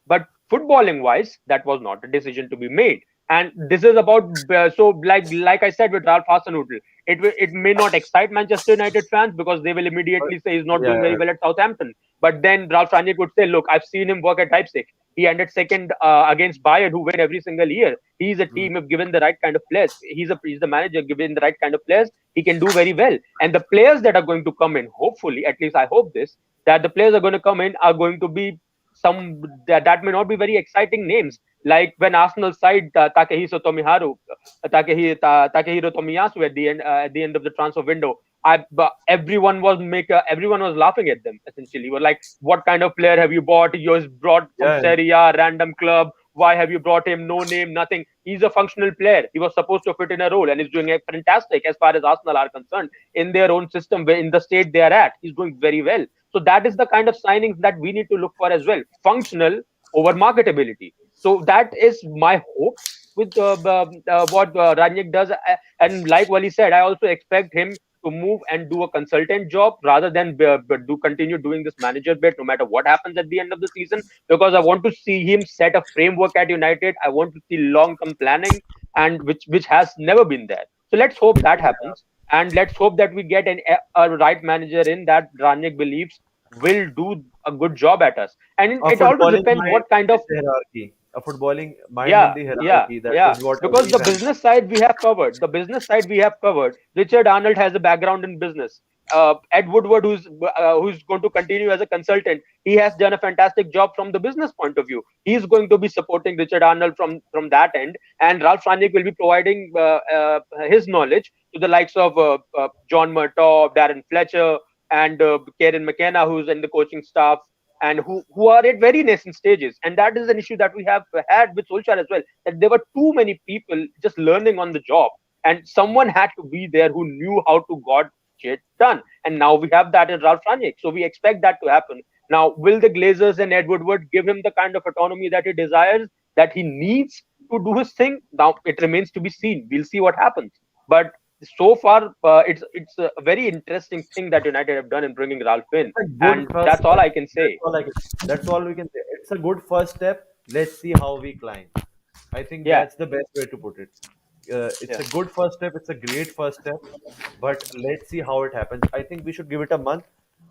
But footballing wise, that was not a decision to be made. And this is about like I said with Ralph Hasenhüttl, it may not excite Manchester United fans because they will But immediately say he's not doing yeah, very well at Southampton. But then Ralph Rangnick would say, look, I've seen him work at Leipzig. He ended second against Bayern, who win every single year. He's a mm, team if given the right kind of players. He's the manager given the right kind of players. He can do very well. And the players that are going to come in, hopefully, at least I hope this, that the players are going to come in are going to be some that may not be very exciting names. Like when Arsenal side Takehiro Tomiyasu at the end of the transfer window everyone was laughing at them. Essentially, were like, "What kind of player have you bought? You just brought from Yeah, Serie A, random club. Why have you brought him? No name, nothing. He's a functional player. He was supposed to fit in a role, and he's doing fantastic as far as Arsenal are concerned in their own system, in the state they are at. He's doing very well. So that is the kind of signings that we need to look for as well. Functional over marketability. So that is my hopes with what Rangnick does. And like Wally said, I also expect him to move and do a consultant job rather than continue doing this manager bit no matter what happens at the end of the season, because I want to see him set a framework at United. I want to see long term planning, and which has never been there. So let's hope that happens, and let's hope that we get a right manager in that Rangnick believes will do a good job at us. And a it also footballing depends mind what kind in of. the hierarchy. A footballing mind in Yeah, the yeah, hierarchy. That yeah. is what Because every the fan. business side we have covered. The business side we have covered. Richard Arnold has a background in business. Ed Woodward, who's going to continue as a consultant, he has done a fantastic job from the business point of view. He's going to be supporting Richard Arnold from that end, and Ralf Rangnick will be providing his knowledge to the likes of John Murtaugh, Darren Fletcher, and Kieran McKenna, who's in the coaching staff, and who are at very nascent stages. And that is an issue that we have had with Solskjaer as well, that there were too many people just learning on the job, and someone had to be there who knew how to got shit done. And now we have that in Ralf Rangnick. So we expect that to happen. Now, will the Glazers and Ed Woodward give him the kind of autonomy that he desires, that he needs to do his thing? Now, it remains to be seen. We'll see what happens. But so far, it's a very interesting thing that United have done in bringing Ralph in, It's a good and first that's all step. I can That's say. all I can. That's all we can say. It's a good first step. Let's see how we climb. I think Yeah, that's the best way to put it. It's yeah. a good first step. It's a great first step, but let's see how it happens. I think we should give it a month.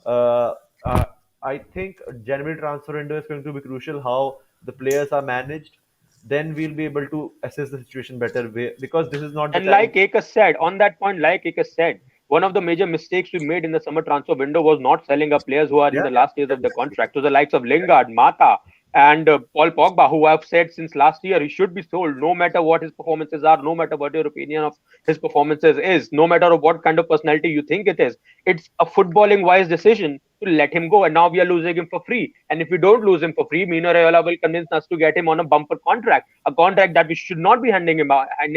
Uh, uh, I think January transfer window is going to be crucial. How the players are managed, then we'll be able to assess the situation better. Because this is not the And time. like Akers said, on that point, like Akers said, one of the major mistakes we made in the summer transfer window was not selling our players who are in Yeah, the yeah, last days of the definitely. contract. To the likes of Lingard, Mata, and Paul Pogba, who I've said since last year he should be sold, no matter what his performances are, no matter what your opinion of his performances is, no matter what kind of personality you think it is. It's a footballing wise decision to let him go, and now we are losing him for free. And if we don't lose him for free, Mino Raiola will convince us to get him on a bumper contract, a contract that we should not be handing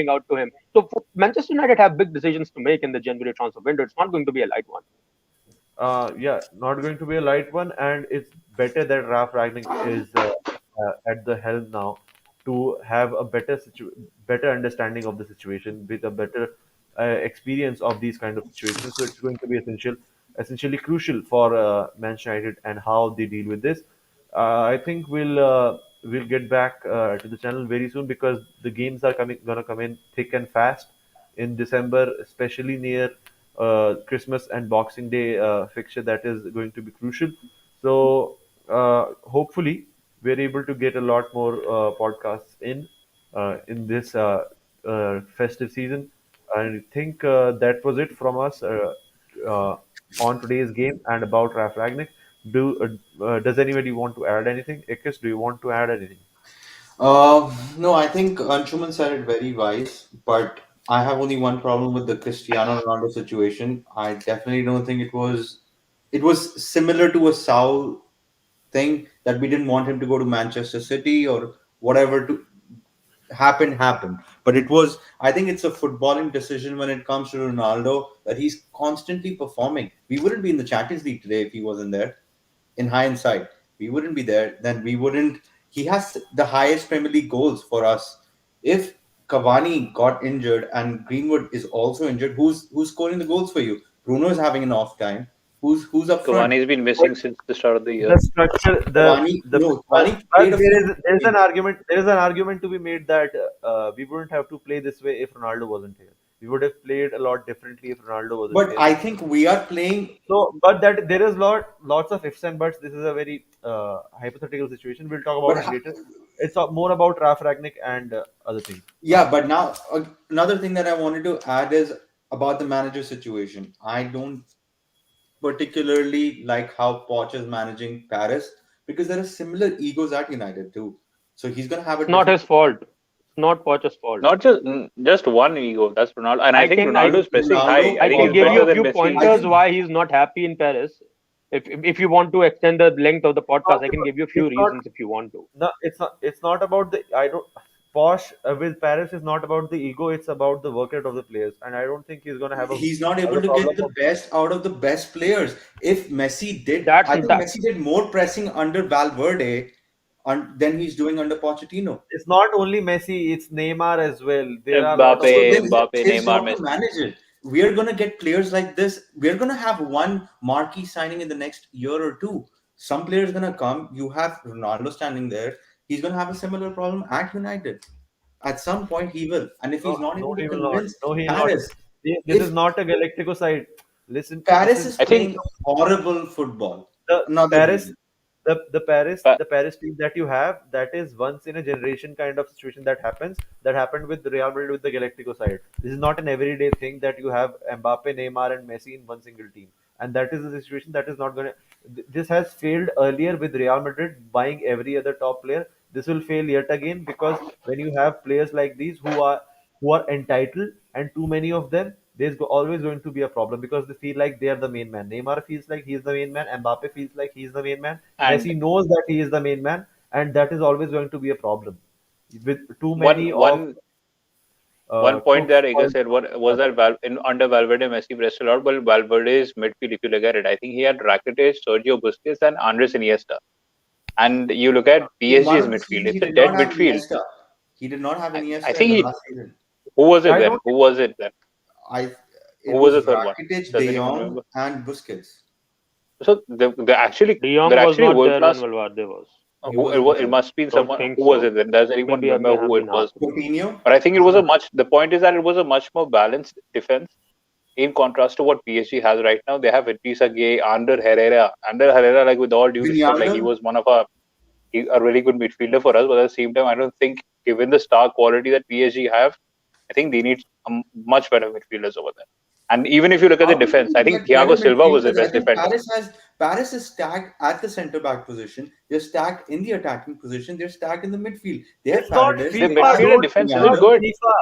out to him. So Manchester United have big decisions to make in the January transfer window. It's not going to be a light one. Yeah, not going to be a light one, and it's better that Ralf Ragnick is at the helm now to have a better understanding of the situation with a better experience of these kind of situations. So it's going to be essentially crucial for Manchester United and how they deal with this. I think we'll get back to the channel very soon because the games are gonna come in thick and fast in December, especially near Christmas and Boxing Day fixture that is going to be crucial. So hopefully we're able to get a lot more podcasts in this festive season. I think that was it from us uh, on today's game and about Raf Ragnick. Does anybody want to add anything? Ikis, do you want to add anything? No, I think Anshuman said it very wise, but I have only one problem with the Cristiano Ronaldo situation. I definitely don't think it was similar to a Saul thing that we didn't want him to go to Manchester City or whatever to happened. But it was, I think it's a footballing decision when it comes to Ronaldo that he's constantly performing. We wouldn't be in the Champions League today if he wasn't there. In hindsight, we wouldn't be there. Then we wouldn't. He has the highest Premier League goals for us. If Cavani got injured and Greenwood is also injured, who's scoring the goals for you? Bruno is having an off time. Who's up front? Cavani's been missing since the start of the year. The structure Cavani, the no, but, Cavani but played a there is an argument to be made that we wouldn't have to play this way if Ronaldo wasn't here. We would have played a lot differently if Ronaldo wasn't but here. I think we are playing. So, but that there is lots of ifs and buts. This is a very hypothetical situation. We'll talk But about it later. It's more about Raf Ragnick and other things. yeah, but now another thing that I wanted to add is about the manager situation. I don't particularly like how Poch is managing Paris because there are similar egos at United too. So he's gonna have It's a not different. his fault. It's not Poch's fault. Not just one ego. That's Ronaldo, and I I think can I Ronaldo is pressing high. Ronaldo I I think can he's give you better a also, than few Messi. I pointers think why he's not happy in Paris. If you want to extend the length of the Not podcast, I can about- give you a few It's not. reasons if you want to. No, it's not. It's not about the. I don't. Posh with Paris is not about the ego. It's about the work rate of the players, and I don't think he's gonna he's not have able a to get problem the of. best out of the best players. If Messi did, That's I think that. Messi did more pressing under Valverde than he's doing under Pochettino. It's not only Messi. It's Neymar as well. There are a lot of Mbappe, So other. then Mbappe, it's his Neymar, job to Messi. manage it. We're gonna get players like this. We're gonna have one marquee signing in the next year or two. Some players gonna come. You have Ronaldo standing there. He's gonna have a similar problem at United. At some point, he will. And if No, he's not no, able to he will not. convince No, he will not. Paris, This is if not a Galactico side. Listen, this Paris is is I think playing horrible football, the another Paris, reason. Pa- the Paris team that you have, that is once in a generation kind of situation that happens. That happened with Real Madrid with the Galactico side. This is not an everyday thing that you have Mbappe, Neymar, and Messi in one single team, and that is a situation that is not going to. This has failed earlier with Real Madrid buying every other top player. This will fail yet again because when you have players like these who are entitled and too many of them, always going to be a problem because they feel like they are the main man. Neymar feels like he's the main man. Mbappe feels like he's the main man. and Messi knows that he is the main man, and that is always going to be a problem with too one many of one one point cooks that Ega spoiled said, what was that under Valverde, Messi pressed a lot, but Valverde's midfield, if you look at it, I think he had Rakitic, Sergio Busquets, and Andres Iniesta. And you look at In one PSG's of the midfield, seasons, he it's a did not dead have midfield. Iniesta. He did not have I Iniesta in think the he. last season. Who was it I then? don't Who was it then? I Who It was was the third one? Rakitic, Does De anyone Jong, remember? and Busquets. So De they're Jong was actually not world there when class. Valverde was. He Who wasn't it there. must be Don't someone. think Who was so. it then? Does anyone Maybe I remember may have who it been was? half. Coutinho. But I think it was a much. The point is that it was a much more balanced defense in contrast to what PSG has right now. They have Idrissa Gueye, Ander Herrera. Ander Herrera, like with all due respect, like he Wijnaldum. was one of a really good midfielder for us. But at the same time, I don't think, given the star quality that PSG have, I think they need much better midfielders over there. And even if you look at the How do defense, you I think get better Thiago Silva was the midfielders? I best think defender. Paris is stacked at the centre back position. They're stacked in the attacking position. They're stacked in the midfield. They have It's not Fernandes. The They FIFA. have midfield and Don't. defense It's isn't not Wijnaldum. good. FIFA.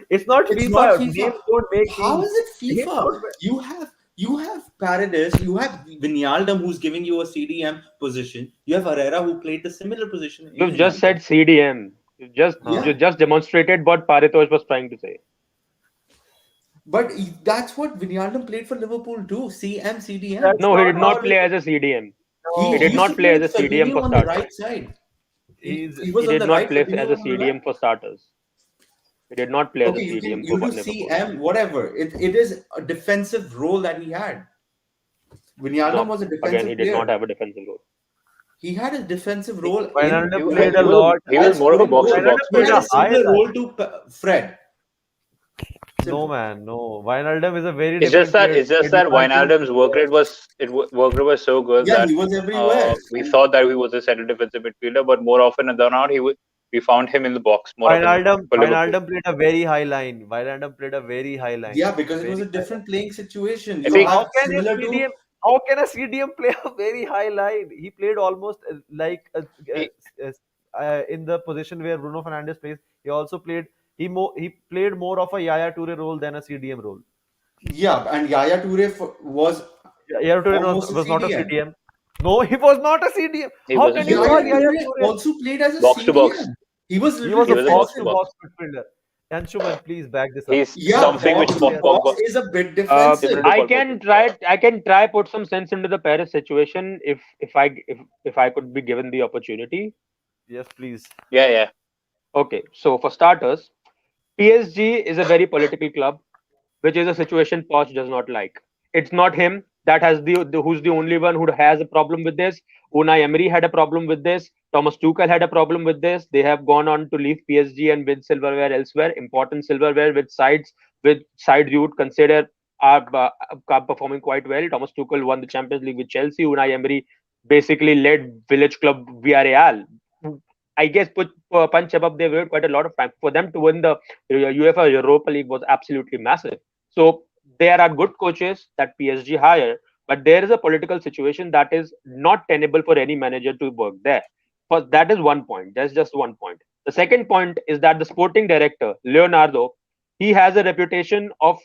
It's not It's not FIFA. FIFA. Names don't make How teams. is it Names FIFA? don't. You have Paredes. You have Wijnaldum, who's giving you a CDM position. You have Herrera, who played the similar position in You've just United. said CDM. You Yeah, just demonstrated what Paritosh was trying to say. but that's what Wijnaldum played for Liverpool too. CM, CDM. That's No, he not did how not it is. play as a CDM. He He No, did used to not play play as with a CDM Fabinho for on the starters. right side. He, he's he was He on did the not right. play Fabinho as a was on the left. CDM for starters. He did not play as a Okay, CDM for you do Liverpool. CM, whatever. It is a defensive role that he had. Wijnaldum No, was a again, he defensive did not player. have a defensive role. He had a defensive He, role in he, Wijnaldum I played think a lot. he was as more of a going box to goal. box Wijnaldum He played had a a player. high similar line. role to Fred. No Simple. man, no. Wijnaldum is a very It's just different that player. it's just that Wijnaldum, Wijnaldum's work rate was so good Yeah, that he was everywhere. we And thought that he was a center defensive midfielder, but more often than not, we found him in the box more often for Liverpool. Wijnaldum played a very high line. Wijnaldum played a very high line. yeah, because it was Very a high line. different playing situation. I You think How have can a similar to CDM? How can a CDM play a very high line? He played almost like he, in the position where Bruno Fernandes plays. He also played. He played more of a Yaya Toure role than a CDM role. yeah, and Yaya Toure was Yaya Toure almost a was not a CDM. CDM. No, he was not a CDM. he How wasn't can he you call Yaya wasn't Yaya Toure Toure? also played as a box to box. CDM. He was a He little was He a was a box box to to defensive. box. box midfielder. Anshuman, please back this up. He's He was Yeah, a something box which box to to box. Pogba. box is a bit Similar defensive. to I Pogba. can try. I can try put some sense into the Paris situation if I could be given the opportunity. Yes, please. Yeah, yeah. Okay, so for starters, PSG is a very political club, which is a situation Poch does not like. It's not him that has who's the only one who has a problem with this. Unai Emery had a problem with this. Thomas Tuchel had a problem with this. They have gone on to leave PSG and win silverware elsewhere, important silverware with sides you would consider are performing quite well. Thomas Tuchel won the Champions League with Chelsea. Unai Emery basically led village club Villarreal. I guess put punch above they waited quite a lot of time for them to win the UEFA Europa League was absolutely massive. So there are good coaches that PSG hire, but there is a political situation that is not tenable for any manager to work there. First, that is one point. That's just one point. The second point is that the sporting director, Leonardo, he has a reputation of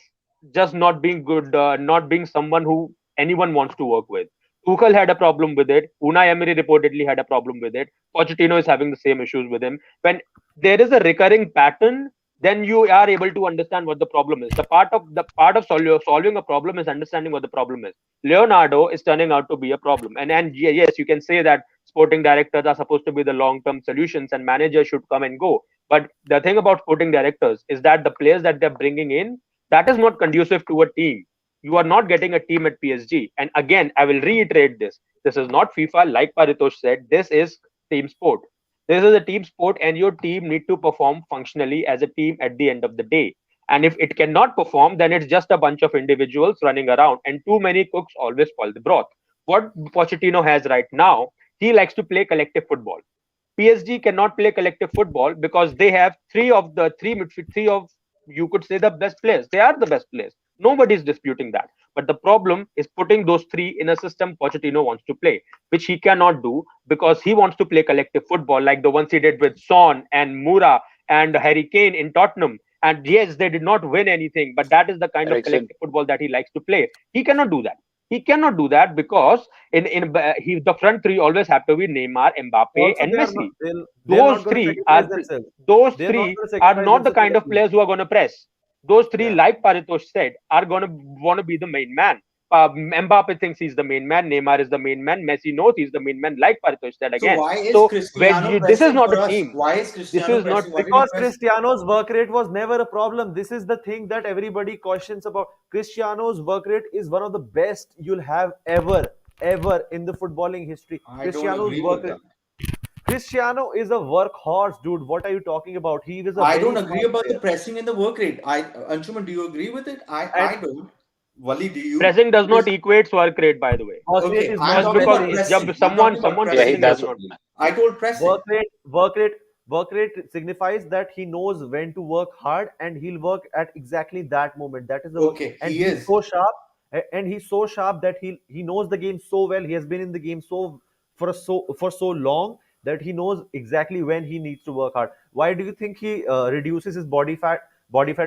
just not being good, not being someone who anyone wants to work with. Tuchel had a problem with it. Unai Emery reportedly had a problem with it. Pochettino is having the same issues with him. When there is a recurring pattern, then you are able to understand what the problem is. Solving a problem is understanding what the problem is. Leonardo is turning out to be a problem, and yes, you can say that sporting directors are supposed to be the long term solutions and managers should come and go. But the thing about sporting directors is that the players that they're bringing in, that is not conducive to a team. You are not getting a team at PSG. And again, I will reiterate this. This is not FIFA, like Paritosh said. This is team sport. This is a team sport, and your team need to perform functionally as a team at the end of the day. And if it cannot perform, then it's just a bunch of individuals running around, and too many cooks always spoil the broth. What Pochettino has right now, he likes to play collective football. PSG cannot play collective football because they have three of, you could say, the best players. They are the best players. Nobody is disputing that. But the problem is putting those three in a system Pochettino wants to play, which he cannot do because he wants to play collective football like the ones he did with Son and Moura and Harry Kane in Tottenham. And yes, they did not win anything, but that is the kind of Ericsson. collective football that he likes to play. He cannot do that. He cannot do that because the front three always have to be Neymar, Mbappe, Also, and they are not. Messi. They're Those not going to three sacrifice are themselves. those They're not three going to are sacrifice not the themselves for kind the of team. players who are going to press. Those three, Yeah. like Paritosh said, are going to want to be the main man. Mbappe thinks he's the main man. Neymar is the main man. Messi knows he's the main man, like Paritosh said So again. why is So Cristiano this is pressing not for a us? team. Why is This Cristiano is not. pressing? What did he Because press? Cristiano's work rate was never a problem. This is the thing that everybody questions about. Cristiano's work rate is one of the best you'll have ever in the footballing history. I don't Cristiano's agree work with rate. that. Cristiano is a workhorse, dude. What are you talking about? He is a I very don't agree smart about the player. pressing and the work rate. Anshuman, do you agree with it? And I don't. Wally, do you? Pressing does not Because equate work rate, by the way. work rate okay, is I'm not Just talking because about basically pressing. I'm talking about someone Yeah, he pressing pressing. does does. not. I told pressing. work rate work rate work rate signifies that he knows when to work hard and he'll work at exactly that moment. That is the work. Okay, And he he's is. so sharp, and he's so sharp that he knows the game so well. He has been in the game for so long that he knows exactly when he needs to work hard. Why do you think he reduces his body fat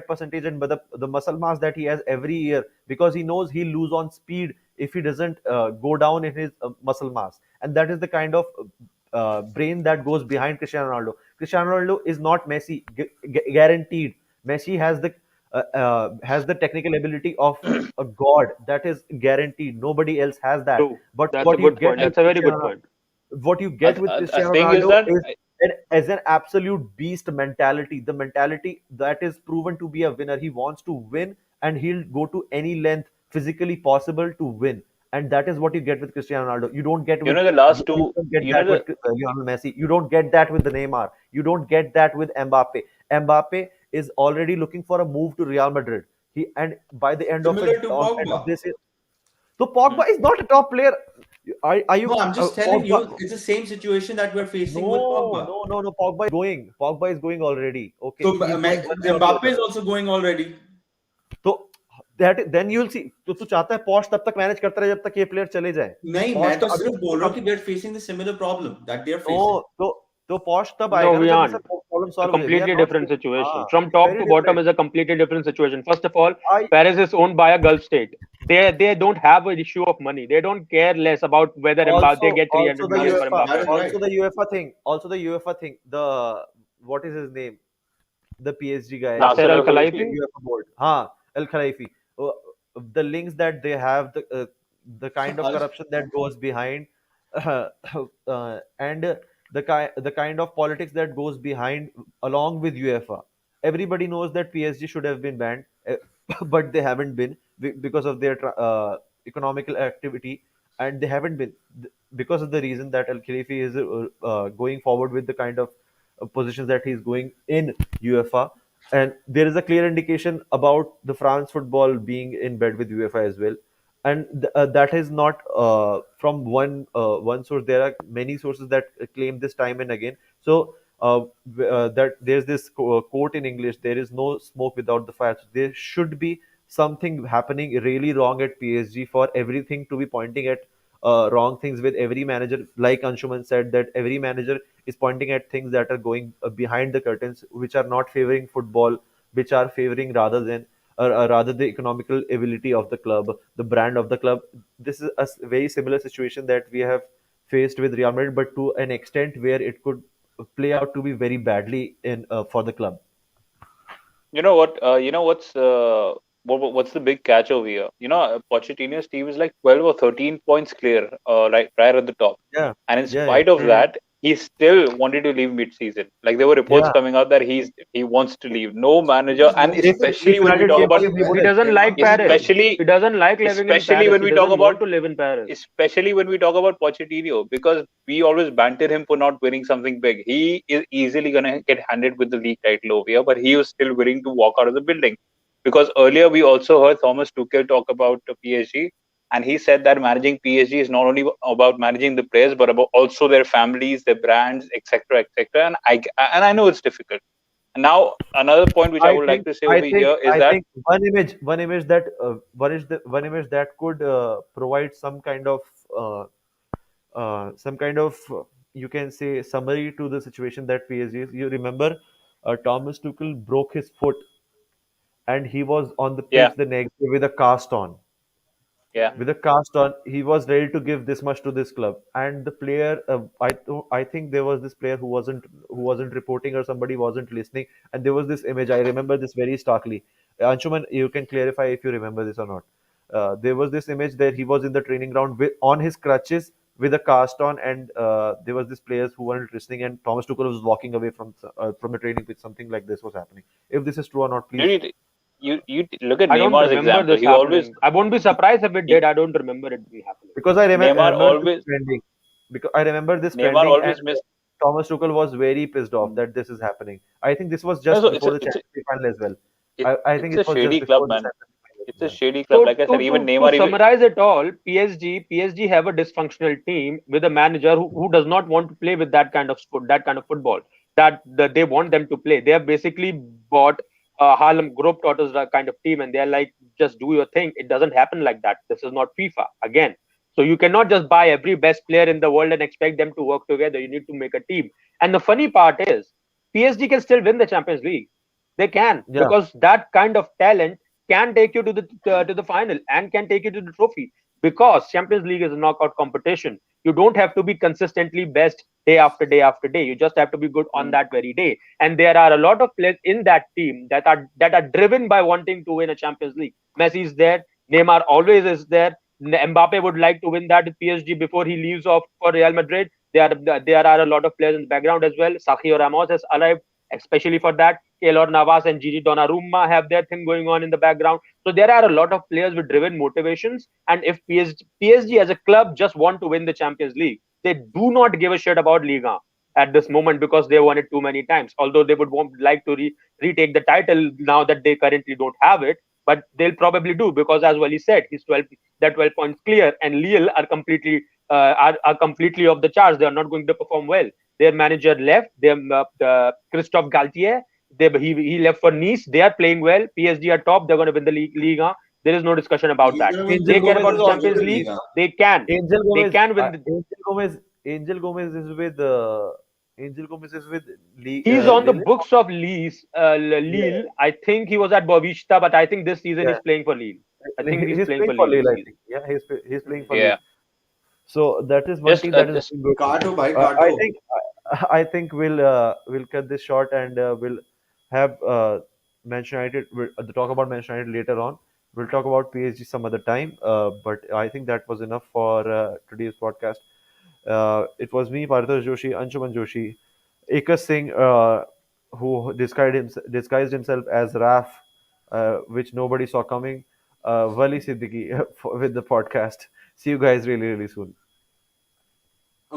percentage and the muscle mass that he has every year? Because he knows he'll lose on speed if he doesn't go down in his muscle mass. And that is the kind of brain that goes behind Cristiano Ronaldo. Cristiano Ronaldo is not Messi, guaranteed. Messi has the technical ability of a god. That is guaranteed. Nobody else has that. True. But That's a good point. That's a very good point. what you get with A Cristiano thing is Ronaldo that is as an absolute beast mentality. The mentality that is proven to be a winner. He wants to win, and he'll go to any length physically possible to win. And that is what you get with Cristiano Ronaldo. You don't get with the last you two. don't get You know that with the Lionel Messi. You don't get that with the Neymar. You don't get that with Mbappe. Mbappe is already looking for a move to Real Madrid. He and by the end of it, Similar to end of Pogba. this, so Hmm. Pogba is not a top player. Are you No, I'm just telling you, Pogba? it's the same situation that we're facing with No, Pogba. no, no, no. Pogba is going. Pogba is going already. Okay, So he's going one way or the Mbappe other. is also going already. तो then you'll see. तो तू चाहता है posh तब तक manage करता रहे जब तक ये प्लेयर चले जाए. नहीं, पॉश मैं तो तो अभी सिर्फ बोल रहा हूँ अब कि they're facing the similar problem that they're no facing. तो पॉश तब No, आएगा ना we जब ये aren't. सब प्रॉब्लम A सॉल्व हो जाए. We are completely not. different situation. हाँ, From it's top very to bottom different. is a completely different situation. First of all, I Paris is owned by a Gulf state. They don't have an issue of money. They don't care less about whether Mbappe they also get also 300 the That million is for UEFA Mbappe that or is not. right. also the UEFA thing, the what is his name, the PSG guy, Nasser Nasser Al Al the Khelaifi. Khelaifi. UEFA board, Al Khelaifi. Uh, the links that they have, the kind of Al- corruption that goes behind, and the kind of politics that goes behind along with UEFA. Everybody knows that PSG should have been banned, but they haven't been because of their economical activity, and they haven't been because of the reason that Al Khalifi is going forward with the kind of positions that he's going in UEFA. And there is a clear indication about the France football being in bed with UEFA as well. And that is not from one source. There are many sources that claim this time and again. So that there's this quote in English: "There is no smoke without the fire." So there should be something happening really wrong at PSG for everything to be pointing at wrong things with every manager. Like Anshuman said, that every manager is pointing at things that are going behind the curtains, which are not favoring football, which are favoring rather the economical ability of the club, the brand of the club. This is very similar situation that we have faced with Real Madrid, but to an extent where it could play out to be very badly in for the club. You know what? What's the big catch over here? Pochettino's team is like 12 or 13 points clear, right at the top. Yeah, And in yeah, spite of Hmm. that, he still wanted to leave mid-season. Like there were reports yeah. coming out that he wants to leave. No manager, There's and no If especially space when we United talk came about, for anymore, him, he He man. wouldn't. doesn't They're like not giving Paris. him. especially He doesn't like living in especially Paris. when He we talk doesn't about want to live in Paris. especially when we talk about Pochettino, because we always banter him for not winning something big. He is easily gonna get handed with the league title over here, but he was still willing to walk out of the building. Because earlier we also heard Thomas Tuchel talk about the PSG, and he said that managing PSG is not only about managing the players, but about also their families, their brands, etc., etc. And I know it's difficult. And now another point which I I would like think to say I over think here is I that think one image that could provide uh, some kind of you can say summary to the situation that PSG is. You remember, Thomas Tuchel broke his foot and he was on the yeah, pitch the next day with a cast on. yeah. With a cast on, he was ready to give this much to this club. And the player, I think there was this player who wasn't reporting, or somebody wasn't listening. And there was this image. I remember this very starkly. Anshuman, you can clarify if you remember this or not. There was this image that he was in the training ground on his crutches with a cast on, and there was this players who weren't listening, and Thomas Tuchel was walking away from the training pitch. Something like this was happening. If this is true or not, please. Dude, you look at I don't Neymar's remember example. this happening. I won't be surprised if it He did. I don't remember it be happening. Because I Neymar remember this always trending. Because I remember this Neymar trending, and always missed. Thomas Tuchel was very pissed off that this is happening. I think this was No, just so it's before a the it's a Champions League final as well. it, I think it's it a was just shady club, before the man. Champions League It's final a as well. shady club. So Like I said, to even to to Neymar even summarize it all, PSG have a dysfunctional team with a manager who does not want to play with that kind of football that they want them to play. They have basically bought a Harlem Globetrotters kind of team, and they're like, just do your thing. It doesn't happen like that. This is not FIFA again. So you cannot just buy every best player in the world and expect them to work together. You need to make a team. And the funny part is, PSG can still win the Champions League. They can, Yeah, because that kind of talent can take you to the final and can take you to the trophy, because Champions League is a knockout competition. You don't have to be consistently best day after day after day. You just have to be good on mm, that very day. And there are a lot of players in that team that are driven by wanting to win a Champions League. Messi is there. Neymar always is there. Mbappe would like to win that with PSG before he leaves off for Real Madrid. There are a lot of players in the background as well. Sergio Ramos has arrived, especially for that. Keylor Navas and Gigi Donnarumma have their thing going on in the background. So there are a lot of players with driven motivations. And if PSG as a club just want to win the Champions League, they do not give a shit about Liga at this moment, because they won it too many times. Although they would like to retake the title now that they currently don't have it, but they'll probably do, because as well he said, he's 12 points clear, and Lille are completely off the charts. They are not going to perform well. Their manager left. Christophe Galtier, he left for Nice. They are playing well. PSG are top. They're going to win the Liga. There is no discussion about He's that. gonna win. Angel They care Gomez about is the also Champions Win with League. Liga. They can. Angel They Gomez. can win. Angel Gomez is with He's on the Lille. books of Yeah, Lille. I think he was at Bovista, but I think this season yeah. he's playing for Lille. I think he's He's playing playing for for Lille Lille, this I season. think. Yeah, he's playing for Mhm. Lille. yeah. So that is one Just team that is just doing good. Kato by I Kato. think I think we'll cut this short, and we'll have Manchester United. We'll talk about Manchester United later on. We'll talk about PSG some other time. But I think that was enough for today's podcast. It was me, Paritosh Joshi, Anshuman Joshi, Ekas Singh, who disguised himself as Raf, which nobody saw coming. Wali Siddiqui with the podcast. See you guys really, really soon.